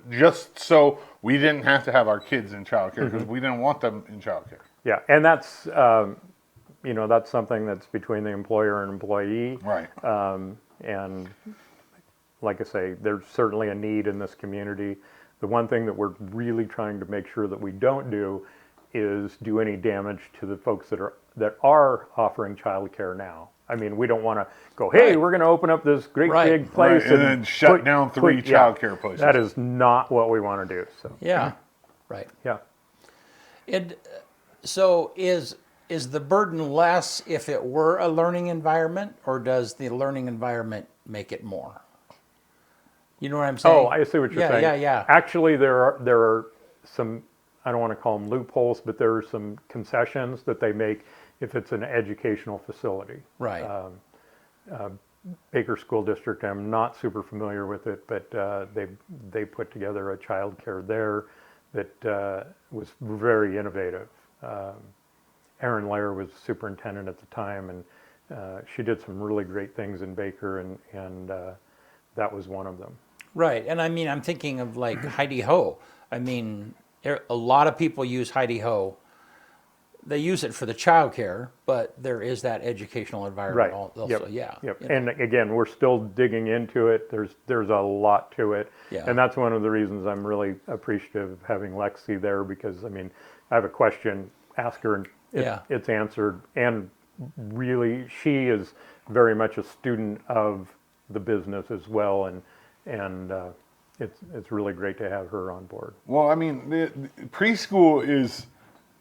Speaker 2: just so we didn't have to have our kids in childcare because we didn't want them in childcare.
Speaker 4: Yeah, and that's that's something that's between the employer and employee.
Speaker 2: Right.
Speaker 4: And like I say, there's certainly a need in this community. The one thing that we're really trying to make sure that we don't do is do any damage to the folks that are offering childcare now. I mean, we don't want to go, hey,
Speaker 1: Right.
Speaker 4: we're going to open up this great
Speaker 1: Right.
Speaker 4: big place
Speaker 2: Right, and then shut down three childcare places.
Speaker 4: That is not what we want to do. So
Speaker 1: Yeah. Right.
Speaker 4: yeah.
Speaker 1: So is the burden less if it were a learning environment, or does the learning environment make it more? You know what I'm saying?
Speaker 4: Oh, I see what you're saying.
Speaker 1: Yeah.
Speaker 4: Actually, there are some, I don't want to call them loopholes, but there are some concessions that they make if it's an educational facility.
Speaker 1: Right.
Speaker 4: Baker School District, I'm not super familiar with it, but they put together a child care there that was very innovative. Erin Lair was superintendent at the time, and she did some really great things in Baker, and that was one of them.
Speaker 1: Right, and I mean, I'm thinking of like Heidi Ho. I mean, a lot of people use Heidi Ho they use it for the childcare, but there is that educational environment
Speaker 4: Right.
Speaker 1: also.
Speaker 4: Yep.
Speaker 1: Yeah.
Speaker 4: Yep.
Speaker 1: you know.
Speaker 4: And again, we're still digging into it. There's a lot to it.
Speaker 1: Yeah.
Speaker 4: And that's one of the reasons I'm really appreciative of having Lexi there, because I mean, I have a question, ask her, and it's answered. And really, she is very much a student of the business as well, and it's really great to have her on board.
Speaker 2: Well, I mean, the preschool is.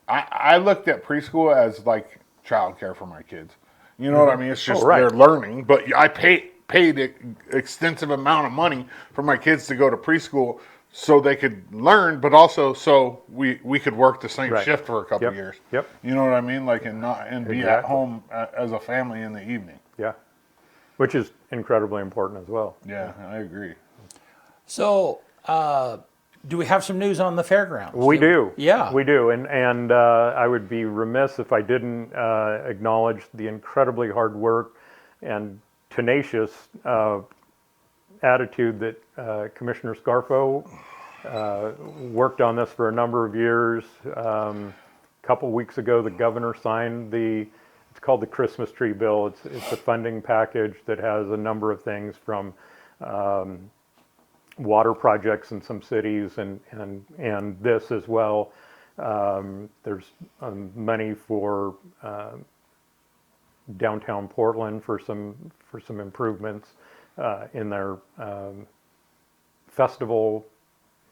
Speaker 2: I looked at preschool as like childcare for my kids. You know what I mean? It's just
Speaker 4: right.
Speaker 2: they're learning, but I paid an extensive amount of money for my kids to go to preschool so they could learn, but also so we could work the same
Speaker 4: Right.
Speaker 2: shift for a couple
Speaker 4: Yep.
Speaker 2: years.
Speaker 4: Yep.
Speaker 2: You know what I mean? Like and be at
Speaker 4: Exactly.
Speaker 2: home as a family in the evening.
Speaker 4: Yeah. Which is incredibly important as well.
Speaker 2: Yeah, I agree.
Speaker 1: So, do we have some news on the fairgrounds?
Speaker 4: We do.
Speaker 1: Yeah.
Speaker 4: We do. And I would be remiss if I didn't acknowledge the incredibly hard work and tenacious attitude that Commissioner Scarfo worked on this for a number of years. A couple weeks ago, the governor signed it's called the Christmas Tree Bill. It's a funding package that has a number of things from water projects in some cities and this as well. There's money for downtown Portland for some improvements in their festival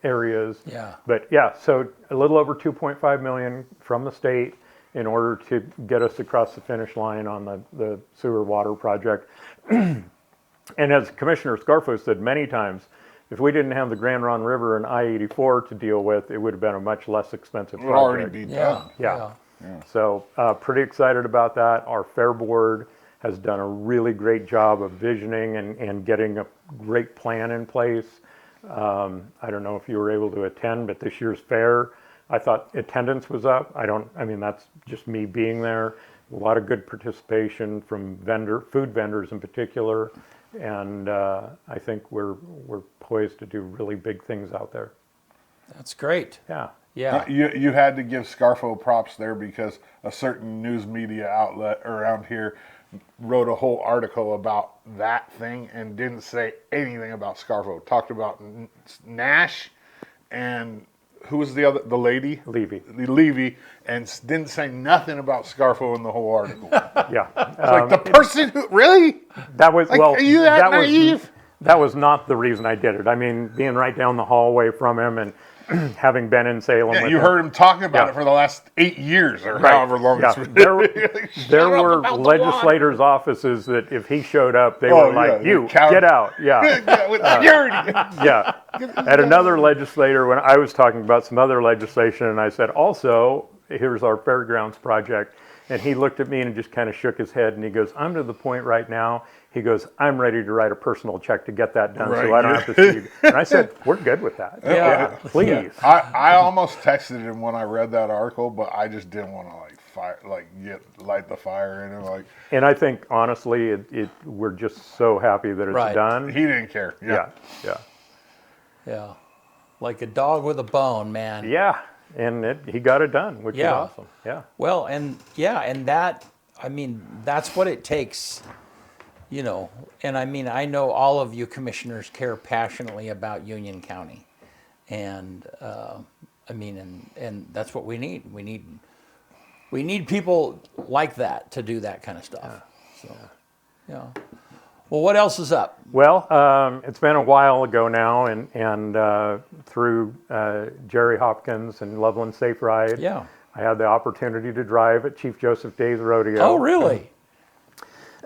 Speaker 4: areas.
Speaker 1: Yeah.
Speaker 4: But yeah, so a little over 2.5 million from the state in order to get us across the finish line on the sewer water project. And as Commissioner Scarfo said many times, if we didn't have the Grand Ronde River and I-84 to deal with, it would have been a much less expensive
Speaker 2: It would already
Speaker 4: project.
Speaker 2: be
Speaker 1: Yeah.
Speaker 2: done.
Speaker 4: Yeah. So pretty excited about that. Our fair board has done a really great job of visioning and getting a great plan in place. I don't know if you were able to attend, but this year's fair, I thought attendance was up. I mean, that's just me being there. A lot of good participation from food vendors in particular. And I think we're poised to do really big things out there.
Speaker 1: That's great.
Speaker 4: Yeah.
Speaker 1: Yeah.
Speaker 2: You had to give Scarfo props there because a certain news media outlet around here wrote a whole article about that thing and didn't say anything about Scarfo. Talked about Nash and who was the lady? Levy, and didn't say nothing about Scarfo in the whole article.
Speaker 4: Yeah.
Speaker 2: Like the person who really?
Speaker 4: That was,
Speaker 2: Like,
Speaker 4: well,
Speaker 2: are you that naive?
Speaker 4: That was not the reason I did it. I mean, being right down the hallway from him and having been in Salem
Speaker 2: Yeah,
Speaker 4: with
Speaker 2: you
Speaker 4: him.
Speaker 2: heard him talking about
Speaker 4: Yeah.
Speaker 2: it for the last 8 years or
Speaker 4: Right.
Speaker 2: however long
Speaker 4: Yeah.
Speaker 2: it's been.
Speaker 4: There were
Speaker 2: about the
Speaker 4: legislators' offices that if he showed up, they
Speaker 2: Oh,
Speaker 4: were like,
Speaker 2: yeah,
Speaker 4: you,
Speaker 2: count-
Speaker 4: get out. Yeah.
Speaker 2: Yeah, with security.
Speaker 4: Yeah. At another legislator, when I was talking about some other legislation, and I said, also, here's our fairgrounds project. And he looked at me and just kind of shook his head and he goes, I'm to the point right now. He goes, I'm ready to write a personal check to get that done so
Speaker 2: Right,
Speaker 4: I don't have to see you. And I said, we're good with that.
Speaker 1: Yeah.
Speaker 4: Please.
Speaker 2: I almost texted him when I read that article, but I just didn't want to light the fire in it. Like
Speaker 4: And I think, honestly, we're just so happy that it's
Speaker 1: Right.
Speaker 4: done.
Speaker 2: he didn't care.
Speaker 4: Yeah.
Speaker 1: Yeah. Like a dog with a bone, man.
Speaker 4: Yeah. And he got it done, which is
Speaker 1: Yeah.
Speaker 4: awesome. Yeah.
Speaker 1: Well, and that, I mean, that's what it takes, and I mean, I know all of you commissioners care passionately about Union County. And, I mean, and that's what we need. We need people like that to do that kind of stuff. So, yeah. Well, what else is up?
Speaker 4: Well, it's been a while ago now, and through Jerry Hopkins and Loveland Safe Ride,
Speaker 1: Yeah.
Speaker 4: I had the opportunity to drive at Chief Joseph Day's rodeo.
Speaker 1: Oh, really?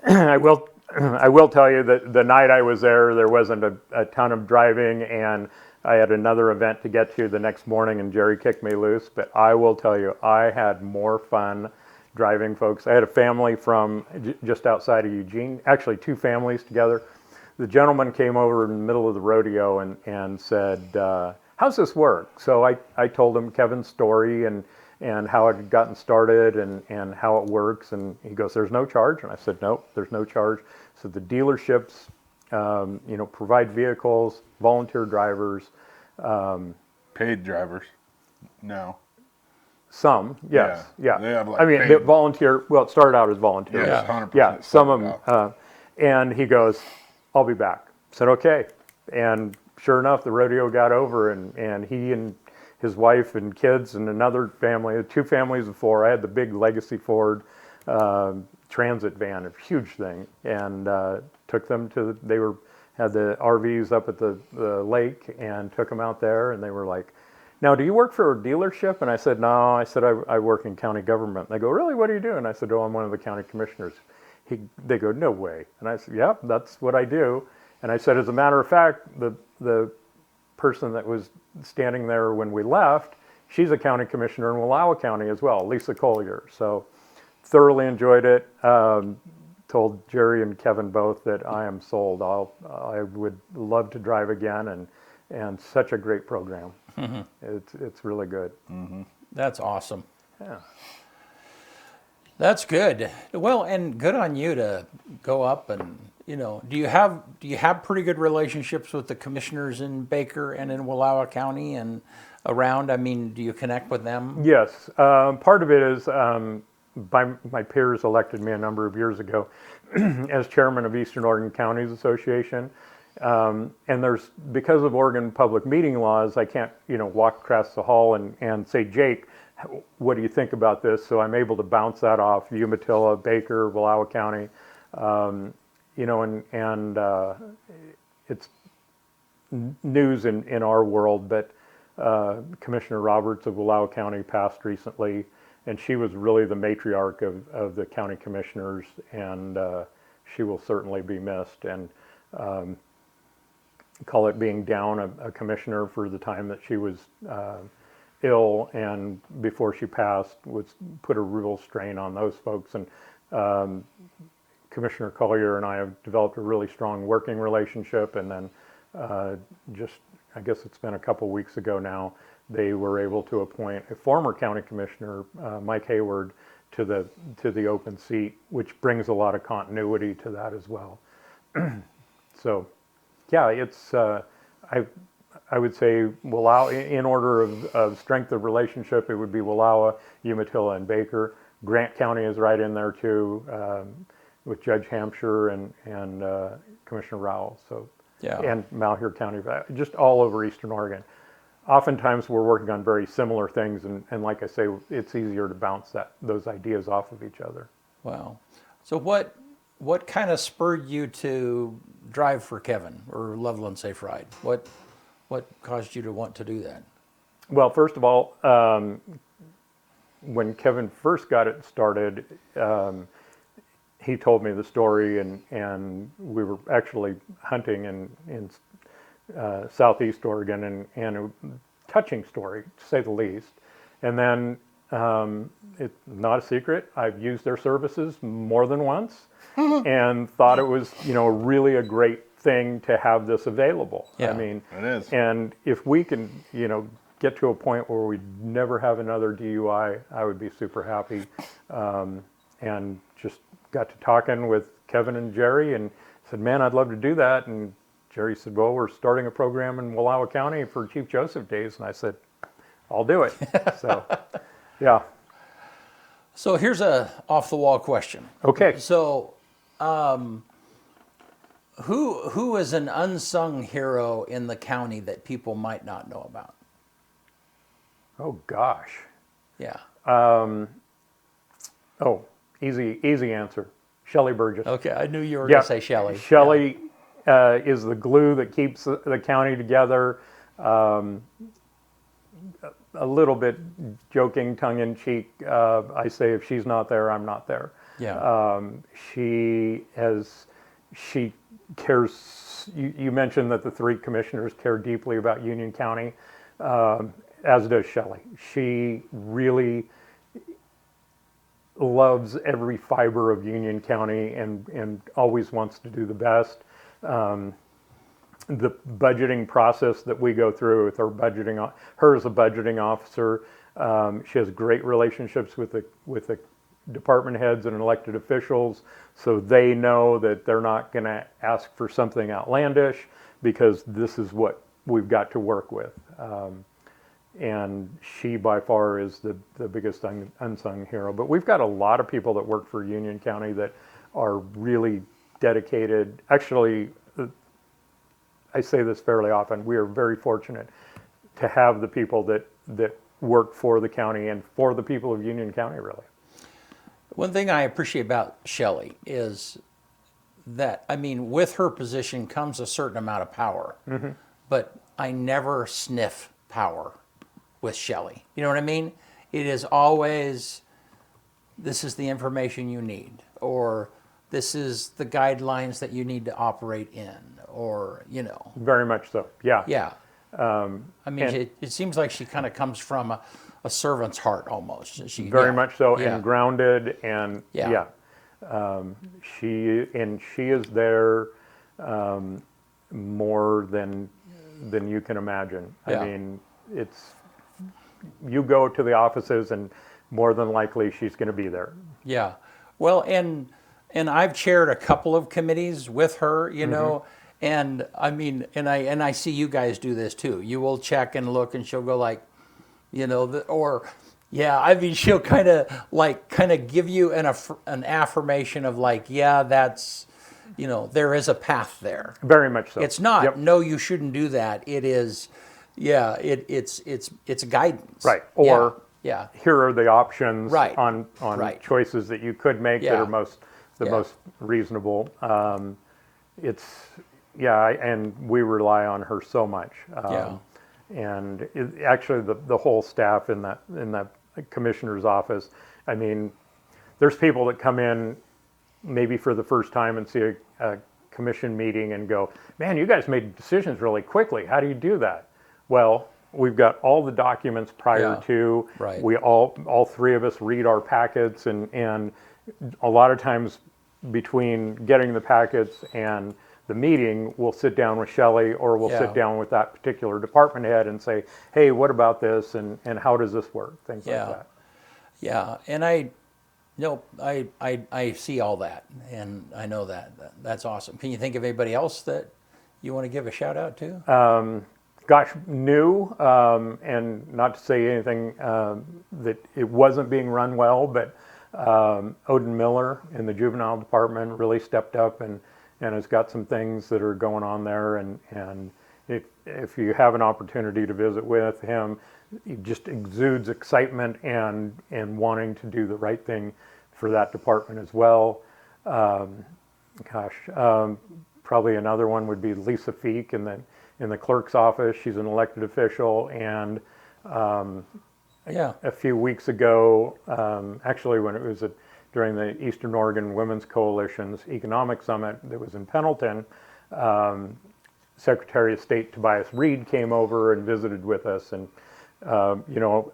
Speaker 4: I will tell you that the night I was there wasn't a ton of driving, and I had another event to get to the next morning, and Jerry kicked me loose. But I will tell you, I had more fun driving, folks. I had a family from just outside of Eugene, actually 2 families together. The gentleman came over in the middle of the rodeo and said, how's this work? So I told him Kevin's story and how it had gotten started and how it works. And he goes, there's no charge. And I said, nope, there's no charge. So the dealerships, provide vehicles, volunteer drivers.
Speaker 2: Paid drivers. No.
Speaker 4: Some, yes, yeah.
Speaker 2: They have, like,
Speaker 4: I mean,
Speaker 2: paid-
Speaker 4: the volunteer. Well, it started out as volunteers.
Speaker 2: Yes, 100%
Speaker 4: Yeah, some of
Speaker 2: started
Speaker 4: them.
Speaker 2: out.
Speaker 4: And he goes, "I'll be back." I said, "Okay." And sure enough, the rodeo got over, and he and his wife and kids and another family, 2 families of 4. I had the big Legacy Ford transit van, a huge thing, and took them to. They had the RVs up at the lake, and took them out there, and they were like, "Now, do you work for a dealership?" And I said, "No." I said, I work in county government." And they go, "Really? What do you do?" And I said, "Oh, I'm one of the county commissioners." They go, "No way." And I said, "Yep, that's what I do." And I said, as a matter of fact, the person that was standing there when we left, she's a county commissioner in Wallowa County as well, Lisa Collier. So thoroughly enjoyed it. Told Jerry and Kevin both that I am sold. I would love to drive again, and such a great program. Mm-hmm. It's really good.
Speaker 2: Mm-hmm.
Speaker 1: That's awesome.
Speaker 4: Yeah.
Speaker 1: That's good. Well, and good on you to go up and, do you have pretty good relationships with the commissioners in Baker and in Wallowa County and around? I mean, do you connect with them?
Speaker 4: Yes. Part of it is my peers elected me a number of years ago as chairman of Eastern Oregon Counties Association. And because of Oregon public meeting laws, I can't, walk across the hall and say, "Jake, what do you think about this?" So I'm able to bounce that off Umatilla, Baker, Wallowa County, and it's news in our world. But Commissioner Roberts of Wallowa County passed recently, and she was really the matriarch of the county commissioners, and she will certainly be missed. And call it being down a commissioner for the time that she was ill, and before she passed, put a real strain on those folks. And Commissioner Collier and I have developed a really strong working relationship. And then I guess it's been a couple weeks ago now, they were able to appoint a former county commissioner, Mike Hayward, to the open seat, which brings a lot of continuity to that as well. So, yeah, it's I would say Wallowa, in order of strength of relationship, it would be Wallowa, Umatilla, and Baker. Grant County is right in there too, with Judge Hampshire and Commissioner Rowell. So,
Speaker 1: Yeah.
Speaker 4: and Malheur County, just all over Eastern Oregon. Oftentimes we're working on very similar things, and like I say, it's easier to bounce those ideas off of each other.
Speaker 1: Wow. So what kind of spurred you to drive for Kevin or Loveland Safe Ride? What caused you to want to do that?
Speaker 4: Well, first of all, when Kevin first got it started, he told me the story, and we were actually hunting in southeast Oregon, and a touching story, to say the least. And then, it's not a secret, I've used their services more than once, and thought it was, really a great thing to have this available.
Speaker 1: Yeah,
Speaker 4: I mean,
Speaker 2: it is.
Speaker 4: And if we can, get to a point where we never have another DUI, I would be super happy. And just got to talking with Kevin and Jerry, and said, "Man, I'd love to do that." And Jerry said, "Well, we're starting a program in Wallowa County for Chief Joseph Days." And I said, "I'll do it." So, yeah.
Speaker 1: So here's a off-the-wall question.
Speaker 4: Okay.
Speaker 1: So, who is an unsung hero in the county that people might not know about?
Speaker 4: Oh, gosh.
Speaker 1: Yeah.
Speaker 4: Oh, easy answer. Shelley Burgess.
Speaker 1: Okay, I knew you were
Speaker 4: Yeah.
Speaker 1: going to say Shelley.
Speaker 4: Shelley is the glue that keeps the county together. A little bit joking, tongue-in-cheek, I say if she's not there, I'm not there.
Speaker 1: Yeah.
Speaker 4: She cares. You mentioned that the 3 commissioners care deeply about Union County, as does Shelley. She really loves every fiber of Union County and always wants to do the best. The budgeting process that we go through with her as a budgeting officer, she has great relationships with the department heads and elected officials, so they know that they're not going to ask for something outlandish because this is what we've got to work with. and she by far is the biggest unsung hero. But we've got a lot of people that work for Union County that are really dedicated. Actually, I say this fairly often, we are very fortunate to have the people that work for the county and for the people of Union County, really.
Speaker 1: One thing I appreciate about Shelley is that, I mean, with her position comes a certain amount of power, but I never sniff power with Shelley. You know what I mean? It is always, this is the information you need, or this is the guidelines that you need to operate in, or, you know.
Speaker 4: Very much so, yeah.
Speaker 1: Yeah. I mean, it seems like she kind of comes from a servant's heart almost. She,
Speaker 4: Very much so,
Speaker 1: yeah.
Speaker 4: and grounded, and
Speaker 1: Yeah.
Speaker 4: she is there more than you can imagine.
Speaker 1: Yeah.
Speaker 4: I mean, it's, you go to the offices and more than likely she's going to be there.
Speaker 1: Yeah. Well, and I've chaired a couple of committees with her, you know, and I mean, and I see you guys do this too. You will check and look, and she'll go like, you know, yeah, I mean, she'll kind of give you an affirmation of like, yeah, that's, you know, there is a path there.
Speaker 4: Very much so.
Speaker 1: It's not,
Speaker 4: Yep.
Speaker 1: no, you shouldn't do that. It is, yeah, it's guidance.
Speaker 4: Right. Or
Speaker 1: yeah.
Speaker 4: here are the options
Speaker 1: Right.
Speaker 4: on
Speaker 1: Right.
Speaker 4: choices that you could make that
Speaker 1: Yeah.
Speaker 4: are the
Speaker 1: Yeah.
Speaker 4: most reasonable. And we rely on her so much. And actually, the whole staff in that commissioner's office. I mean, there's people that come in maybe for the first time and see a commission meeting and go, "Man, you guys made decisions really quickly. How do you do that?" Well, we've got all the documents prior
Speaker 1: Yeah.
Speaker 4: to.
Speaker 1: Right.
Speaker 4: We all three of us read our packets, and a lot of times between getting the packets and the meeting, we'll sit down with Shelley, or we'll
Speaker 1: Yeah.
Speaker 4: sit down with that particular department head and say, "Hey, what about this? And how does this work?" Things
Speaker 1: Yeah.
Speaker 4: like that.
Speaker 1: Yeah, and I see all that, and I know that. That's awesome. Can you think of anybody else that you want to give a shout out to?
Speaker 4: Gosh, new, and not to say anything that it wasn't being run well, but Odin Miller in the juvenile department really stepped up and has got some things that are going on there. And if you have an opportunity to visit with him, he just exudes excitement and wanting to do the right thing for that department as well. Probably another one would be Lisa Feek in the clerk's office. She's an elected official, and
Speaker 1: Yeah.
Speaker 4: a few weeks ago, actually when it was during the Eastern Oregon Women's Coalition's Economic Summit that was in Pendleton, Secretary of State Tobias Reed came over and visited with us, and you know,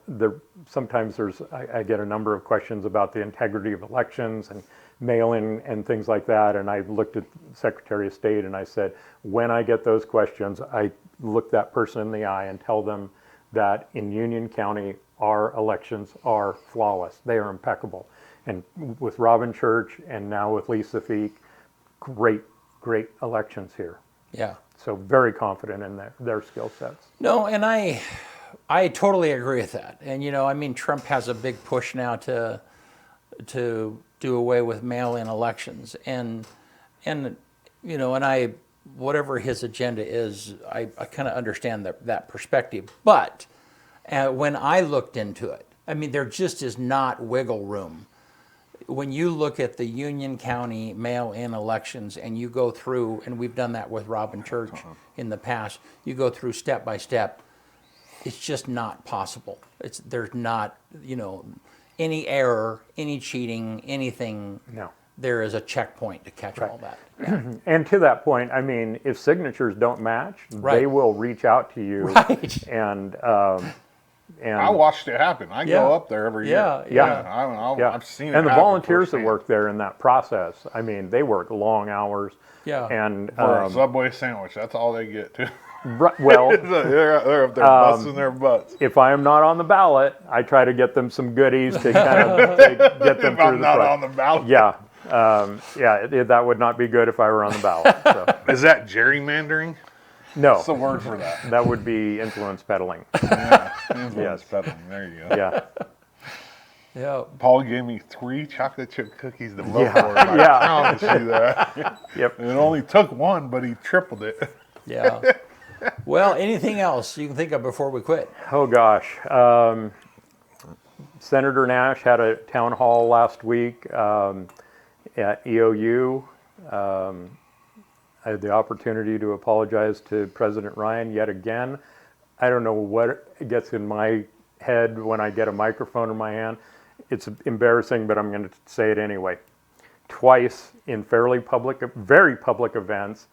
Speaker 4: sometimes I get a number of questions about the integrity of elections and mail-in and things like that, and I looked at Secretary of State and I said, when I get those questions, I look that person in the eye and tell them that in Union County, our elections are flawless. They are impeccable. And with Robin Church and now with Lisa Feek, great elections here.
Speaker 1: Yeah.
Speaker 4: So very confident in their skill sets.
Speaker 1: No, and I totally agree with that. And you know, I mean, Trump has a big push now to do away with mail-in elections, and you know, and whatever his agenda is, I kind of understand that perspective. But when I looked into it, I mean, there just is not wiggle room. When you look at the Union County mail-in elections and you go through, and we've done that with Robin Church in the past, you go through step by step, it's just not possible. There's not, you know, any error, any cheating, anything.
Speaker 4: No.
Speaker 1: There is a checkpoint to catch all that. Yeah.
Speaker 4: And to that point, I mean, if signatures don't match,
Speaker 1: Right.
Speaker 4: they will reach out to you.
Speaker 1: Right.
Speaker 4: And
Speaker 2: I watched it happen. I
Speaker 1: Yeah.
Speaker 2: go up there every year.
Speaker 1: Yeah,
Speaker 4: yeah.
Speaker 2: I've seen it.
Speaker 4: And the
Speaker 2: happen
Speaker 4: volunteers that
Speaker 2: firsthand.
Speaker 4: work there in that process, I mean, they work long hours.
Speaker 1: Yeah.
Speaker 4: And
Speaker 2: For a Subway sandwich, that's all they get too.
Speaker 4: well,
Speaker 2: they're up there busting their butts.
Speaker 4: if I am not on the ballot, I try to get them some goodies to kind of to get them
Speaker 2: If
Speaker 4: through
Speaker 2: I'm
Speaker 4: the
Speaker 2: not
Speaker 4: process.
Speaker 2: on the ballot.
Speaker 4: Yeah, that would not be good if I were on the ballot. So.
Speaker 2: Is that gerrymandering?
Speaker 4: No,
Speaker 2: What's the word for that?
Speaker 4: that would be influence peddling.
Speaker 2: Yeah, influence
Speaker 4: Yes.
Speaker 2: peddling. There you go.
Speaker 4: Yeah,
Speaker 1: Yeah.
Speaker 2: Paul gave me 3 chocolate chip cookies to vote
Speaker 4: Yeah.
Speaker 2: for. I
Speaker 4: Yeah.
Speaker 2: promise you that.
Speaker 4: yep.
Speaker 2: It only took one, but he tripled it.
Speaker 1: Yeah. Well, anything else you can think of before we quit?
Speaker 4: Oh gosh. Senator Nash had a town hall last week at EOU. I had the opportunity to apologize to President Ryan yet again. I don't know what gets in my head when I get a microphone in my hand. It's embarrassing, but I'm going to say it anyway. Twice in very public events,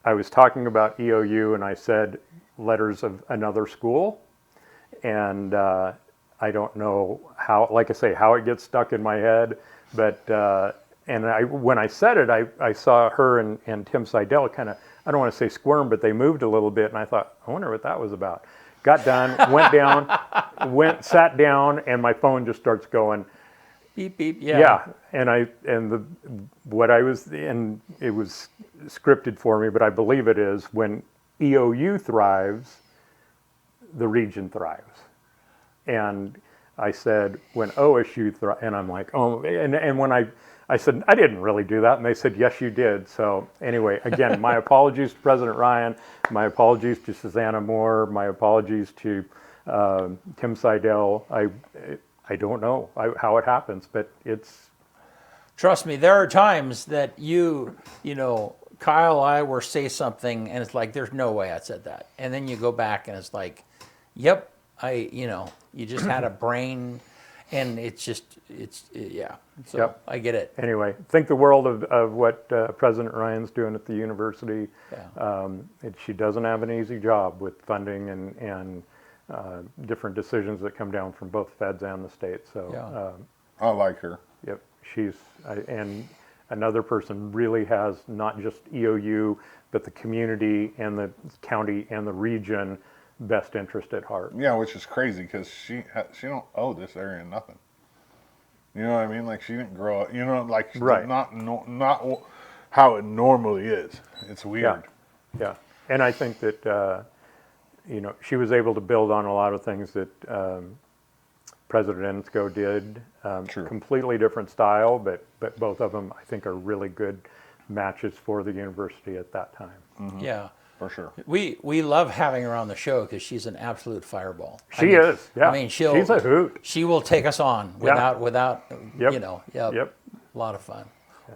Speaker 4: I was talking about EOU and I said letters of another school. And I don't know how, like I say, how it gets stuck in my head. But when I said it, I saw her and Tim Seidel kind of, I don't want to say squirm, but they moved a little bit. And I thought, I wonder what that was about. Got done, went down, sat down, and my phone just starts going.
Speaker 1: Beep beep. Yeah.
Speaker 4: Yeah, and it was scripted for me, but I believe it is. When EOU thrives, the region thrives. And I said, when OSU thrives, and I'm like, oh, and when I said, I didn't really do that, and they said, yes, you did. So anyway, again, my apologies to President Ryan, my apologies to Susanna Moore, my apologies to Tim Seidel. I don't know how it happens, but it's...
Speaker 1: Trust me, there are times that you know, Kyle, I will say something, and it's like, there's no way I said that. And then you go back, and it's like, yep, you just had a brain, and yeah. So
Speaker 4: Yep.
Speaker 1: I get it.
Speaker 4: Anyway, think the world of what President Ryan's doing at the university.
Speaker 1: Yeah.
Speaker 4: She doesn't have an easy job with funding and different decisions that come down from both feds and the state. So,
Speaker 1: Yeah.
Speaker 2: I like her.
Speaker 4: yep, and another person really has not just EOU, but the community and the county and the region best interest at heart.
Speaker 2: Yeah, which is crazy because she don't owe this area nothing. You know what I mean? Like she didn't grow up. You know, like
Speaker 4: Right.
Speaker 2: not how it normally is. It's weird.
Speaker 4: Yeah, and I think that she was able to build on a lot of things that President Ensko did.
Speaker 2: True.
Speaker 4: Completely different style, but both of them I think are really good matches for the university at that time.
Speaker 1: Yeah.
Speaker 2: For sure.
Speaker 1: We love having her on the show because she's an absolute fireball.
Speaker 4: She is. Yeah.
Speaker 1: I mean,
Speaker 4: she's a hoot.
Speaker 1: She will take us on
Speaker 4: Yeah.
Speaker 1: without
Speaker 4: Yep.
Speaker 1: Yep. A lot of fun.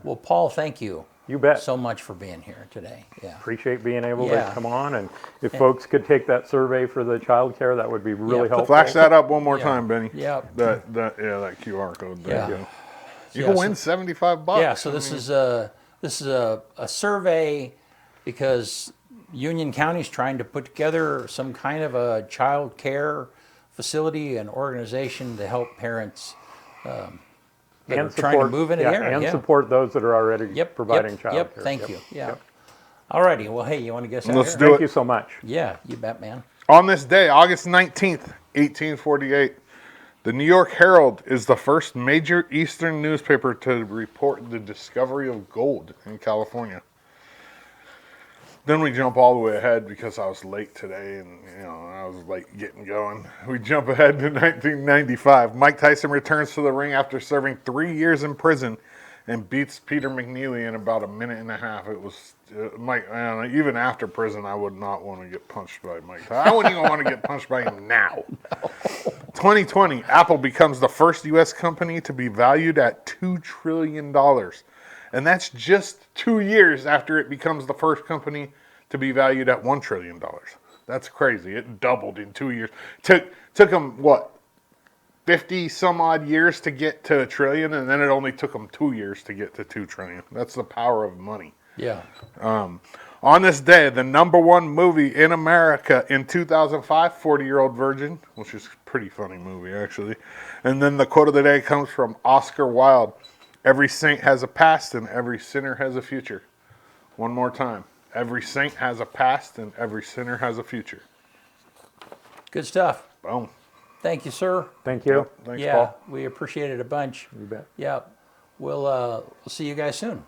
Speaker 1: Well, Paul, thank you.
Speaker 4: You bet.
Speaker 1: So much for being here today. Yeah.
Speaker 4: Appreciate being able
Speaker 1: Yeah.
Speaker 4: to come on, and if folks could take that survey for the child care, that would be really
Speaker 1: Yeah,
Speaker 4: helpful.
Speaker 2: Flash that up one more time, Benny.
Speaker 1: Yep.
Speaker 2: That QR code. There
Speaker 1: Yeah.
Speaker 2: you go. You
Speaker 1: Yeah,
Speaker 2: can
Speaker 1: so-
Speaker 2: win $75.
Speaker 1: Yeah. So this is a survey because Union County's trying to put together some kind of a child care facility and organization to help parents that are trying to move into the area.
Speaker 4: and
Speaker 1: Yeah.
Speaker 4: support those that are already
Speaker 1: Yep.
Speaker 4: providing
Speaker 1: yep,
Speaker 4: child
Speaker 1: yep,
Speaker 4: care.
Speaker 1: Thank
Speaker 4: Yep.
Speaker 1: you. Yeah.
Speaker 4: Yep.
Speaker 1: All righty. Well, hey, you want to get us out
Speaker 2: Let's
Speaker 1: here?
Speaker 2: do
Speaker 4: Thank
Speaker 2: it.
Speaker 4: you so much.
Speaker 1: Yeah, you bet, man.
Speaker 2: On this day, August 19th, 1848, the New York Herald is the first major Eastern newspaper to report the discovery of gold in California. Then we jump all the way ahead because I was late today and I was late getting going. We jump ahead to 1995. Mike Tyson returns to the ring after serving 3 years in prison and beats Peter McNeely in about a minute and a half. It was Mike. Even after prison, I would not want to get punched by Mike Tyson. I wouldn't even want to get punched by him now. 2020, Apple becomes the first U.S. company to be valued at $2 trillion. And that's just 2 years after it becomes the first company to be valued at $1 trillion. That's crazy. It doubled in 2 years. Took them, 50 some odd years to get to $1 trillion, and then it only took them 2 years to get to $2 trillion. That's the power of money.
Speaker 1: Yeah.
Speaker 2: On this day, the #1 movie in America in 2005, 40-Year-Old Virgin, which is a pretty funny movie, actually. And then the quote of the day comes from Oscar Wilde. Every saint has a past and every sinner has a future. One more time. Every saint has a past and every sinner has a future.
Speaker 1: Good stuff.
Speaker 2: Boom.
Speaker 1: Thank you, sir.
Speaker 4: Thank you.
Speaker 2: Thanks,
Speaker 1: Yeah,
Speaker 2: Paul.
Speaker 1: we appreciate it a bunch.
Speaker 4: You bet.
Speaker 1: Yeah. We'll see you guys soon.